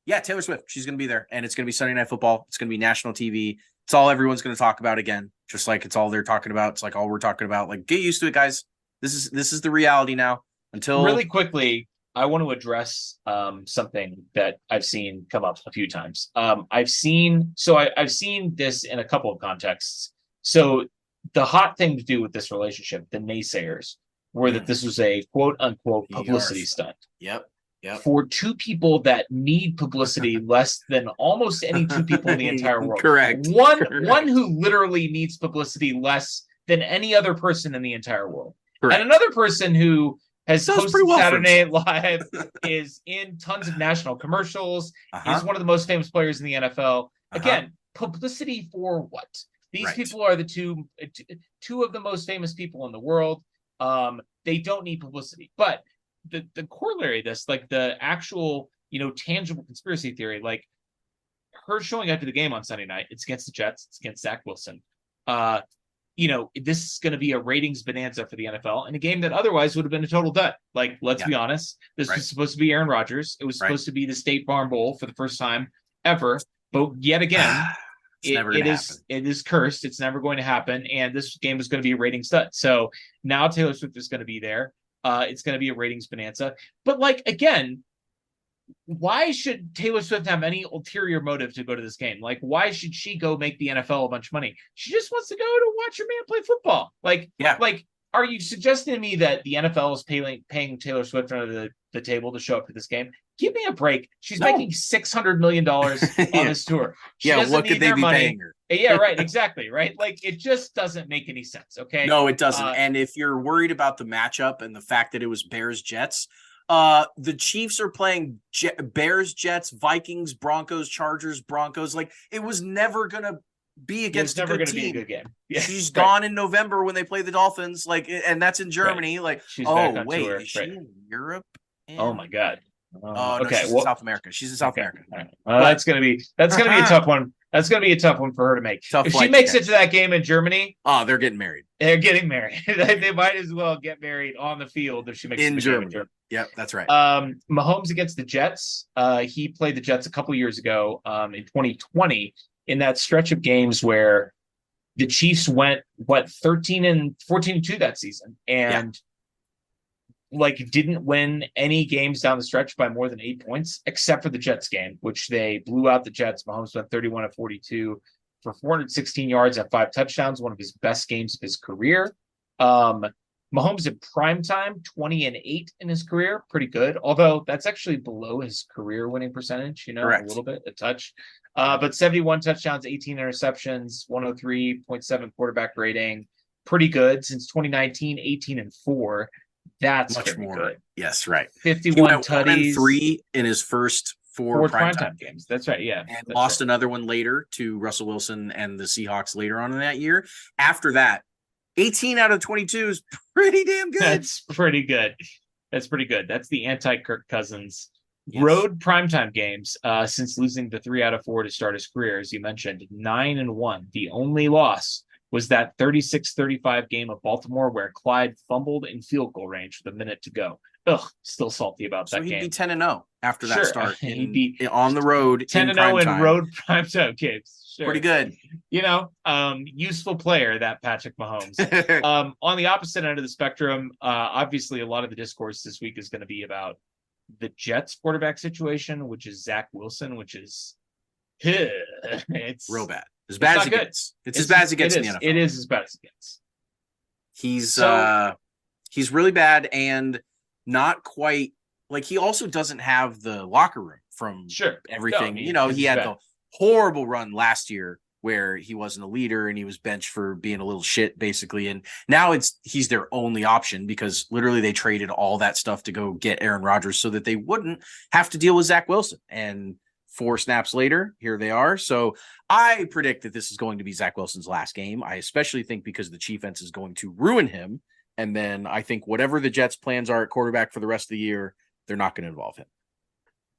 [SPEAKER 1] Yeah, Taylor Swift, she's going to be there, and it's going to be Sunday Night Football. It's going to be national TV. It's all everyone's going to talk about again, just like it's all they're talking about. It's like all we're talking about. Like, get used to it, guys. This is the reality now. Until
[SPEAKER 2] really quickly, I want to address something that I've seen come up a few times. I've seen this in a couple of contexts. So the hot thing to do with this relationship, the naysayers, were that this was a quote unquote publicity stunt.
[SPEAKER 1] Yep.
[SPEAKER 2] For two people that need publicity less than almost any two people in the entire world.
[SPEAKER 1] Correct.
[SPEAKER 2] One who literally needs publicity less than any other person in the entire world.
[SPEAKER 1] Correct.
[SPEAKER 2] And another person who has hosted
[SPEAKER 1] well
[SPEAKER 2] Saturday Night Live, is in tons of national commercials, is one of the most famous players in the NFL. Again, publicity for what? These people are the two of the most famous people in the world. They don't need publicity. But the corollary of this, like the actual, tangible conspiracy theory, like her showing up to the game on Sunday night, it's against the Jets, it's against Zach Wilson. This is going to be a ratings bonanza for the NFL in a game that otherwise would have been a total dud. Like, let's be honest. This was supposed to be Aaron Rodgers. It was supposed to be the State Farm Bowl for the first time ever. But yet again, it is cursed. It's never going to happen. And this game was going to be a ratings stud. So now Taylor Swift is going to be there. It's going to be a ratings bonanza. But like, again, why should Taylor Swift have any ulterior motive to go to this game? Like, why should she go make the NFL a bunch of money? She just wants to go to watch her man play football. Like, are you suggesting to me that the NFL is paying Taylor Swift under the table to show up to this game? Give me a break. She's making $600 million on this tour.
[SPEAKER 1] What could they be paying her?
[SPEAKER 2] Yeah, right. Exactly. Right. Like, it just doesn't make any sense. Okay.
[SPEAKER 1] No, it doesn't. And if you're worried about the matchup and the fact that it was Bears Jets, the Chiefs are playing Bears, Jets, Vikings, Broncos, Chargers, Broncos. Like, it was never gonna be against a good team.
[SPEAKER 2] Be a good game. Yeah,
[SPEAKER 1] she's gone in November when they play the Dolphins. Like, and that's in Germany. Like,
[SPEAKER 2] she's
[SPEAKER 1] is she in Europe?
[SPEAKER 2] Oh my God.
[SPEAKER 1] No, she's in South America. She's in South America.
[SPEAKER 2] Right. That's gonna be a tough one. That's gonna be a tough one for her to make. If she makes it to that game in Germany,
[SPEAKER 1] they're getting married.
[SPEAKER 2] They're getting married. They might as well get married on the field if she makes it to Germany.
[SPEAKER 1] Yep, that's right.
[SPEAKER 2] Mahomes against the Jets. He played the Jets a couple years ago, in 2020, in that stretch of games where the Chiefs went 14-2 that season, and didn't win any games down the stretch by more than 8 points, except for the Jets game, which they blew out the Jets. Mahomes went 31 of 42 for 416 yards and 5 touchdowns, one of his best games of his career. Mahomes in prime time, 20-8 in his career, pretty good. Although that's actually below his career winning percentage,
[SPEAKER 1] Correct.
[SPEAKER 2] A little bit, a touch. But 71 touchdowns, 18 interceptions, 103.7 quarterback rating, pretty good. Since 2019, 18-4. That's
[SPEAKER 1] much more
[SPEAKER 2] good.
[SPEAKER 1] Yes, right.
[SPEAKER 2] 51 tutties.
[SPEAKER 1] 3 in his first four primetime
[SPEAKER 2] games. That's right. Yeah.
[SPEAKER 1] And lost another one later to Russell Wilson and the Seahawks later on in that year. After that, 18 out of 22 is pretty damn good.
[SPEAKER 2] That's pretty good. That's the anti-Kirk Cousins
[SPEAKER 1] Yes.
[SPEAKER 2] Road primetime games, since losing the 3 out of 4 to start his career, as you mentioned, 9-1. The only loss was that 36-35 game of Baltimore where Clyde fumbled in field goal range with a minute to go. Ugh, still salty about
[SPEAKER 1] So
[SPEAKER 2] that
[SPEAKER 1] he'd
[SPEAKER 2] game.
[SPEAKER 1] be 10-0 after that
[SPEAKER 2] Sure,
[SPEAKER 1] start.
[SPEAKER 2] he'd be
[SPEAKER 1] on the road
[SPEAKER 2] 10-0 in
[SPEAKER 1] time.
[SPEAKER 2] road primetime games. Sure.
[SPEAKER 1] Pretty good.
[SPEAKER 2] Useful player, that Patrick Mahomes. On the opposite end of the spectrum, obviously a lot of the discourse this week is going to be about the Jets quarterback situation, which is Zach Wilson, which is it's
[SPEAKER 1] real bad. As bad as it gets. It's as bad as it gets in the NFL.
[SPEAKER 2] It is as bad as it gets.
[SPEAKER 1] He's really bad and not quite like he also doesn't have the locker room from everything. He had the horrible run last year where he wasn't a leader and he was benched for being a little shit basically. And now he's their only option because literally they traded all that stuff to go get Aaron Rodgers so that they wouldn't have to deal with Zach Wilson. And 4 snaps later, here they are. So I predict that this is going to be Zach Wilson's last game. I especially think because the Chiefs is going to ruin him. And then I think whatever the Jets' plans are at quarterback for the rest of the year, they're not going to involve him.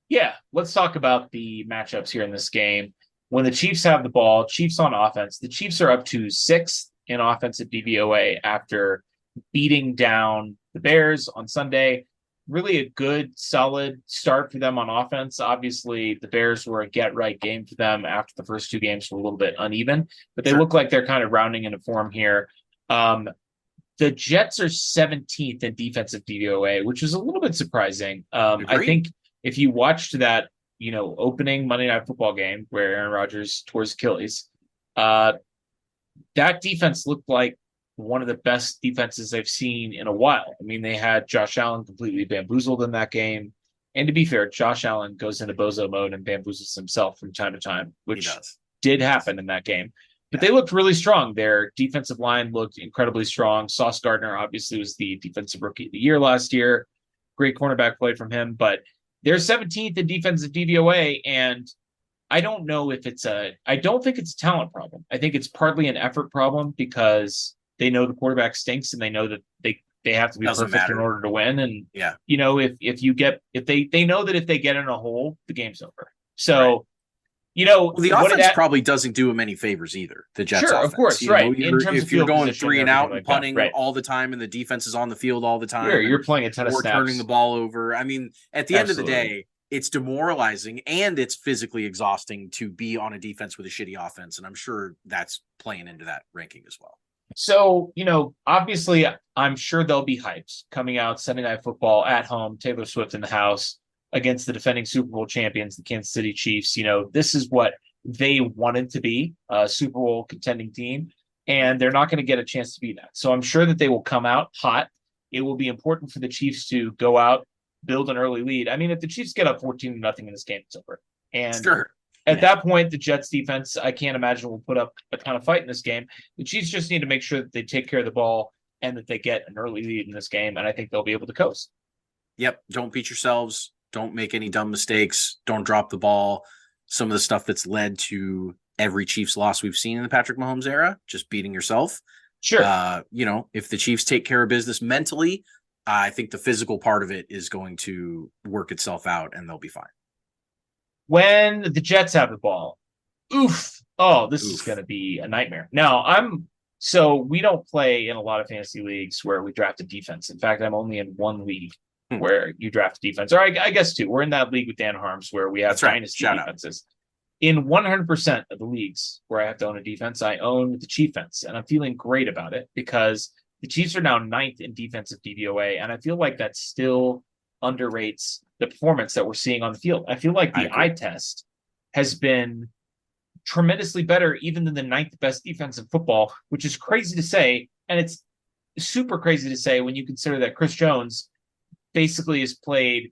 [SPEAKER 2] Yeah, let's talk about the matchups here in this game. When the Chiefs have the ball, Chiefs on offense, the Chiefs are up to 6th in offensive DVOA after beating down the Bears on Sunday. Really a good, solid start for them on offense. Obviously, the Bears were a get-right game for them after the first 2 games were a little bit uneven, but they look like they're kind of rounding into form here. The Jets are 17th in defensive DVOA, which is a little bit surprising. I think if you watched that, opening Monday Night Football game where Aaron Rodgers tore his Achilles, that defense looked like one of the best defenses I've seen in a while. I mean, they had Josh Allen completely bamboozled in that game. And to be fair, Josh Allen goes into bozo mode and bamboozles himself from time to time, which did happen in that game. But they looked really strong. Their defensive line looked incredibly strong. Sauce Gardner obviously was the defensive rookie of the year last year. Great cornerback play from him. But they're 17th in defensive DVOA, and I don't know if I don't think it's a talent problem. I think it's partly an effort problem because they know the quarterback stinks and they know that they have to be perfect in order to win. And if they know that if they get in a hole, the game's over. So
[SPEAKER 1] the offense probably doesn't do him any favors either. The Jets offense.
[SPEAKER 2] Of course, right.
[SPEAKER 1] If you're going 3 and out and punting all the time and the defense is on the field all the time,
[SPEAKER 2] you're playing a ton of snaps.
[SPEAKER 1] Or turning the ball over. I mean, at the end of the day, it's demoralizing and it's physically exhausting to be on a defense with a shitty offense. And I'm sure that's playing into that ranking as well.
[SPEAKER 2] So, obviously, I'm sure they'll be hyped coming out Sunday Night Football at home, Taylor Swift in the house, against the defending Super Bowl champions, the Kansas City Chiefs. This is what they wanted to be, a Super Bowl contending team, and they're not going to get a chance to be that. So I'm sure that they will come out hot. It will be important for the Chiefs to go out, build an early lead. I mean, if the Chiefs get up 14-0 in this game, it's over. And at that point, the Jets defense, I can't imagine, will put up a ton of fight in this game. The Chiefs just need to make sure that they take care of the ball and that they get an early lead in this game, and I think they'll be able to coast.
[SPEAKER 1] Yep. Don't beat yourselves. Don't make any dumb mistakes. Don't drop the ball. Some of the stuff that's led to every Chiefs loss we've seen in the Patrick Mahomes era, just beating yourself.
[SPEAKER 2] Sure.
[SPEAKER 1] If the Chiefs take care of business mentally, I think the physical part of it is going to work itself out and they'll be fine.
[SPEAKER 2] When the Jets have the ball, this is going to be a nightmare. Now, so we don't play in a lot of fantasy leagues where we draft a defense. In fact, I'm only in one league where you draft a defense, or I guess 2. We're in that league with Dan Harms where we have dynasty defenses. In 100% of the leagues where I have to own a defense, I own the Chiefs, and I'm feeling great about it because the Chiefs are now 9th in defensive DVOA, and I feel like that still underrates the performance that we're seeing on the field. I feel like the eye test has been tremendously better even than the 9th best defense in football, which is crazy to say, and it's super crazy to say when you consider that Chris Jones basically has played,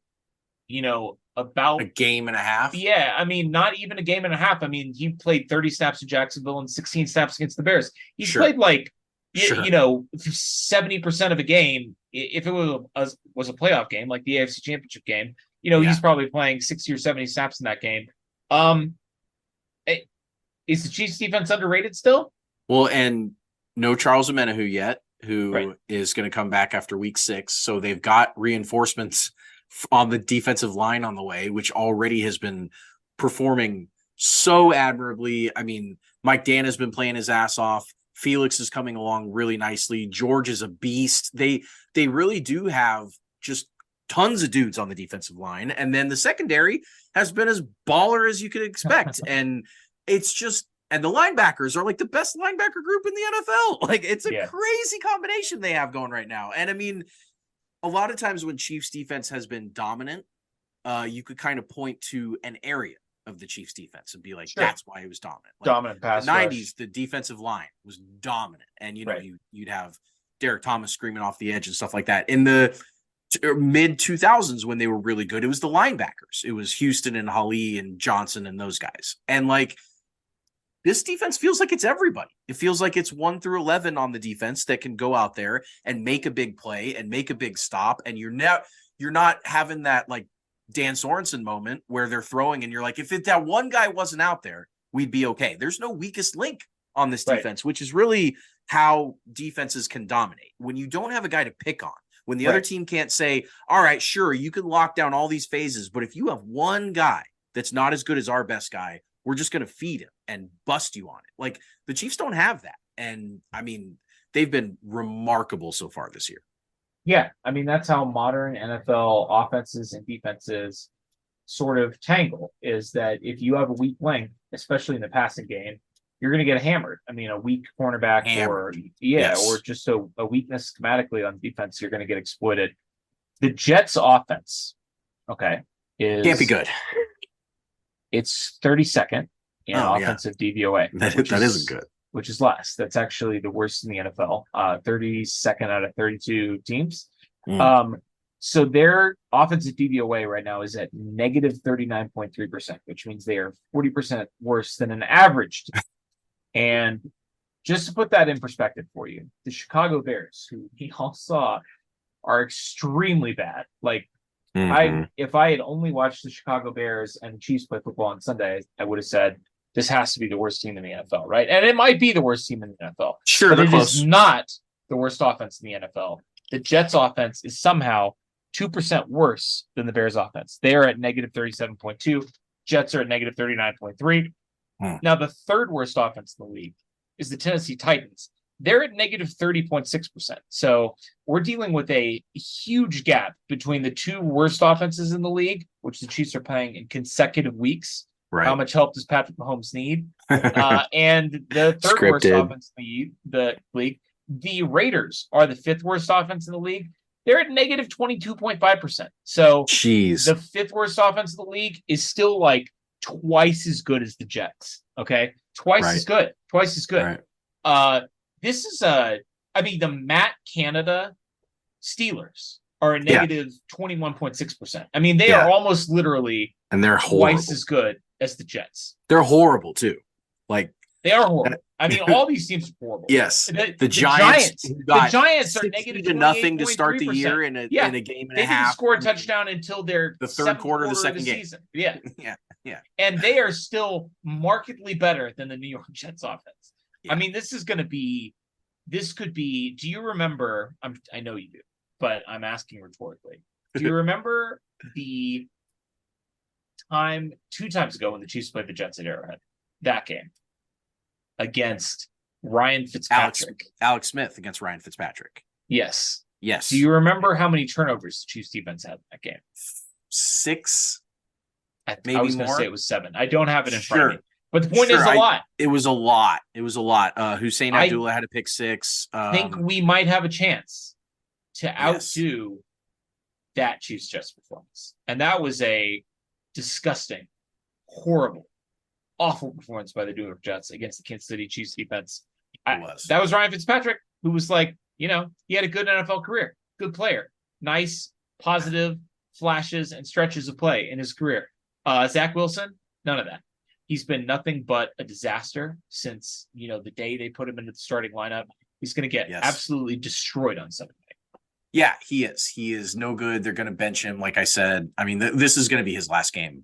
[SPEAKER 2] about
[SPEAKER 1] a game and a half.
[SPEAKER 2] Yeah, I mean, not even a game and a half. I mean, he played 30 snaps in Jacksonville and 16 snaps against the Bears. He's played 70% of a game. If it was a playoff game, like the AFC Championship game, he's probably playing 60 or 70 snaps in that game. Is the Chiefs defense underrated still?
[SPEAKER 1] Well, and no Charles Omenihu yet, who is going to come back after week 6. So they've got reinforcements on the defensive line on the way, which already has been performing so admirably. I mean, Mike Dan has been playing his ass off. Felix is coming along really nicely. George is a beast. They really do have just tons of dudes on the defensive line. And then the secondary has been as baller as you could expect. And it's just, and the linebackers are like the best linebacker group in the NFL. Like, it's a crazy combination they have going right now. And I mean, a lot of times when Chiefs defense has been dominant, you could kind of point to an area of the Chiefs defense and be like, that's why it was dominant. Like,
[SPEAKER 2] dominant pass
[SPEAKER 1] the 90s,
[SPEAKER 2] rush.
[SPEAKER 1] the defensive line was dominant. And, you know, you'd have Derek Thomas screaming off the edge and stuff like that. In the mid 2000s, when they were really good, it was the linebackers. It was Houston and Hali and Johnson and those guys. And like, this defense feels like it's everybody. It feels like it's 1 through 11 on the defense that can go out there and make a big play and make a big stop. And you're not having that like Dan Sorensen moment where they're throwing and you're like, if that one guy wasn't out there, we'd be okay. There's no weakest link on this defense, which is really how defenses can dominate. When you don't have a guy to pick on, when the other team can't say, all right, sure, you can lock down all these phases, but if you have one guy that's not as good as our best guy, we're just going to feed him and bust you on it. Like, the Chiefs don't have that. And I mean, they've been remarkable so far this year.
[SPEAKER 2] Yeah. I mean, that's how modern NFL offenses and defenses sort of tangle, is that if you have a weak link, especially in the passing game, you're going to get hammered. I mean, a weak cornerback or just a weakness schematically on defense, you're going to get exploited. The Jets offense, can't
[SPEAKER 1] be good.
[SPEAKER 2] It's 32nd in offensive DVOA.
[SPEAKER 1] That isn't good.
[SPEAKER 2] Which is last. That's actually the worst in the NFL. 32nd out of 32 teams. So their offensive DVOA right now is at negative 39.3%, which means they are 40% worse than an average team. And just to put that in perspective for you, the Chicago Bears, who we all saw, are extremely bad. Like, if I had only watched the Chicago Bears and Chiefs play football on Sunday, I would have said this has to be the worst team in the NFL, right? And it might be the worst team in the NFL.
[SPEAKER 1] Sure,
[SPEAKER 2] but it is not the worst offense in the NFL. The Jets offense is somehow 2% worse than the Bears offense. They are at negative 37.2. Jets are at negative 39.3. Now, the third worst offense in the league is the Tennessee Titans. They're at negative 30.6%. So we're dealing with a huge gap between the two worst offenses in the league, which the Chiefs are playing in consecutive weeks.
[SPEAKER 1] Right.
[SPEAKER 2] How much help does Patrick Mahomes need? And the third worst offense in the league, the Raiders are the fifth worst offense in the league. They're at negative 22.5%. So the fifth worst offense in the league is still like twice as good as the Jets. Okay. Twice as good. Right. This is the Matt Canada Steelers are a negative 21.6%. I mean, they are almost literally,
[SPEAKER 1] and they're
[SPEAKER 2] twice as good as the Jets.
[SPEAKER 1] They're horrible too. Like,
[SPEAKER 2] they are horrible. I mean, all these teams are horrible.
[SPEAKER 1] Yes.
[SPEAKER 2] The Giants are negative
[SPEAKER 1] to nothing to start the year in a game and a half.
[SPEAKER 2] They didn't score a touchdown until the
[SPEAKER 1] third quarter of the second game.
[SPEAKER 2] Season. Yeah.
[SPEAKER 1] Yeah.
[SPEAKER 2] And they are still markedly better than the New York Jets offense. Yeah. I mean, this could be, do you remember, I know you do, but I'm asking rhetorically. Do you remember the time 2 times ago when the Chiefs played the Jets at Arrowhead? That game against Ryan Fitzpatrick.
[SPEAKER 1] Alex Smith against Ryan Fitzpatrick.
[SPEAKER 2] Yes.
[SPEAKER 1] Do
[SPEAKER 2] you remember how many turnovers the Chiefs defense had in that game?
[SPEAKER 1] 6,
[SPEAKER 2] maybe I was going to say it was 7. I don't have it in front of me. But the point is a lot.
[SPEAKER 1] It was a lot. Hussein Abdullah had a pick 6.
[SPEAKER 2] I think we might have a chance to outdo that Chiefs Jets performance. And that was a disgusting, horrible, awful performance by the New York Jets against the Kansas City Chiefs defense. That was Ryan Fitzpatrick, who was like, he had a good NFL career, good player, nice, positive flashes and stretches of play in his career. Zach Wilson, none of that. He's been nothing but a disaster since, the day they put him into the starting lineup. He's going to get absolutely destroyed on Sunday.
[SPEAKER 1] Yeah, he is. He is no good. They're going to bench him. Like I said, I mean, this is going to be his last game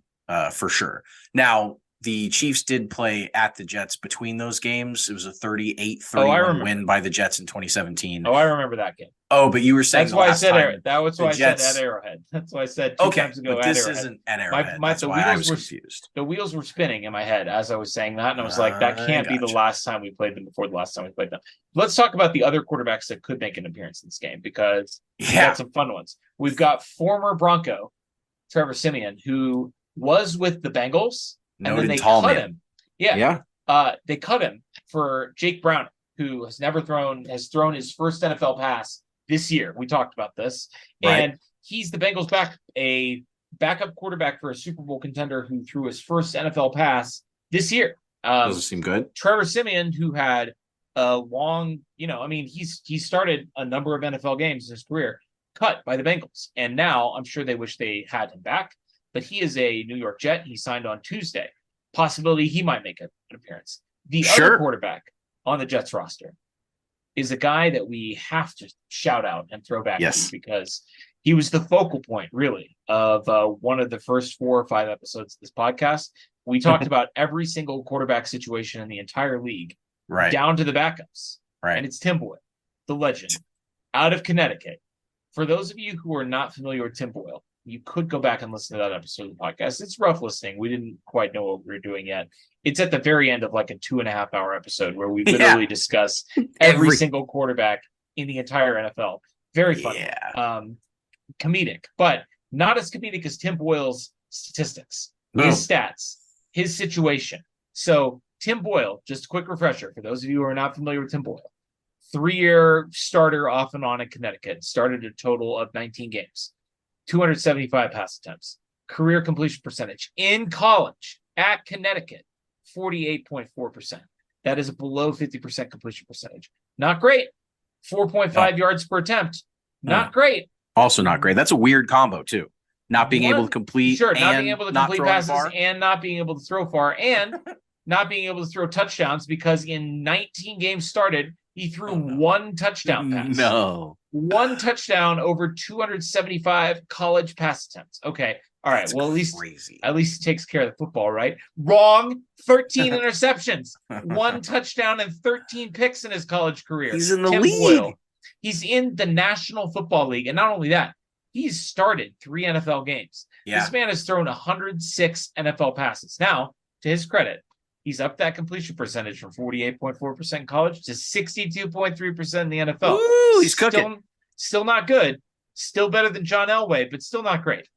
[SPEAKER 1] for sure. Now, the Chiefs did play at the Jets between those games. It was a 38-31
[SPEAKER 2] remember.
[SPEAKER 1] win by the Jets in 2017.
[SPEAKER 2] Oh, I remember that game.
[SPEAKER 1] Oh, but you were saying
[SPEAKER 2] That's why I said
[SPEAKER 1] time,
[SPEAKER 2] that was why I
[SPEAKER 1] Jets...
[SPEAKER 2] said at Arrowhead. That's why I said two times ago
[SPEAKER 1] but
[SPEAKER 2] at
[SPEAKER 1] this
[SPEAKER 2] Arrowhead.
[SPEAKER 1] isn't at Arrowhead. That's
[SPEAKER 2] the
[SPEAKER 1] why I was
[SPEAKER 2] wheels
[SPEAKER 1] confused.
[SPEAKER 2] The wheels were spinning in my head as I was saying that, and I was like, that can't be the last time we played them before the last time we played them. Let's talk about the other quarterbacks that could make an appearance in this game, because we got some fun ones. We've got former Bronco Trevor Siemian, who was with the Bengals, and then they cut him. Yeah. They cut him for Jake Brown, who has thrown his first NFL pass this year. We talked about this.
[SPEAKER 1] Right.
[SPEAKER 2] And he's the Bengals a backup quarterback for a Super Bowl contender who threw his first NFL pass this year.
[SPEAKER 1] Doesn't seem good.
[SPEAKER 2] Trevor Siemian, who had a long, he started a number of NFL games in his career, cut by the Bengals. And now I'm sure they wish they had him back, but he is a New York Jet. He signed on Tuesday. Possibility he might make an appearance. The other quarterback on the Jets roster is a guy that we have to shout out and throw back to, because he was the focal point, really, of one of the first 4 or 5 episodes of this podcast. We talked about every single quarterback situation in the entire league, down to the backups. And it's Tim Boyle, the legend, out of Connecticut. For those of you who are not familiar with Tim Boyle, you could go back and listen to that episode of the podcast. It's rough listening. We didn't quite know what we were doing yet. It's at the very end of like a 2.5-hour episode where we literally discuss every single quarterback in the entire NFL. Very funny. Comedic, but not as comedic as Tim Boyle's statistics, his stats, his situation. So Tim Boyle, just a quick refresher for those of you who are not familiar with Tim Boyle, 3-year starter off and on in Connecticut, started a total of 19 games. 275 pass attempts, career completion percentage in college at Connecticut, 48.4%. That is a below 50% completion percentage. Not great. 4.5 yards per attempt. Not great.
[SPEAKER 1] Also not great. That's a weird combo too. Not being able to complete,
[SPEAKER 2] not being able to complete passes far, and not being able to throw far, and not being able to throw touchdowns, because in 19 games started, he threw one touchdown pass. One touchdown over 275 college pass attempts. Okay. All right. That's well, at least he takes care of the football, right? Wrong. 13 interceptions, 1 touchdown, and 13 picks in his college career.
[SPEAKER 1] He's in the league.
[SPEAKER 2] Boyle. He's in the National Football League. And not only that, he's started 3 NFL games. This man has thrown 106 NFL passes. Now, to his credit, he's up that completion percentage from 48.4% in college to 62.3% in the NFL.
[SPEAKER 1] Ooh, he's cooking.
[SPEAKER 2] Still not good. Still better than John Elway, but still not great.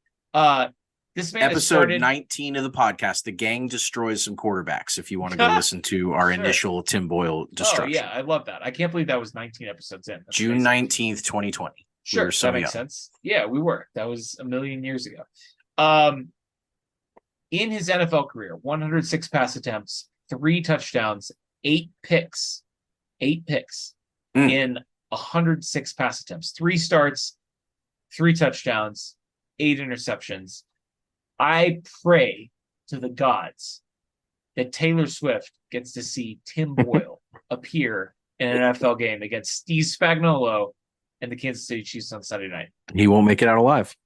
[SPEAKER 2] This man
[SPEAKER 1] episode 19 of the podcast, The Gang Destroys Some Quarterbacks, if you want to go listen to our initial Tim Boyle destruction.
[SPEAKER 2] Oh, yeah, I love that. I can't believe that was 19 episodes in. That's
[SPEAKER 1] June 19th, 2020.
[SPEAKER 2] Sure, that makes sense. Yeah, we were. That was a million years ago. In his NFL career, 106 pass attempts, 3 touchdowns, 8 picks. 8 picks in 106 pass attempts. 3 starts, 3 touchdowns, 8 interceptions. I pray to the gods that Taylor Swift gets to see Tim Boyle appear in an NFL game against Steve Spagnuolo and the Kansas City Chiefs on Sunday night.
[SPEAKER 1] He won't make it out alive.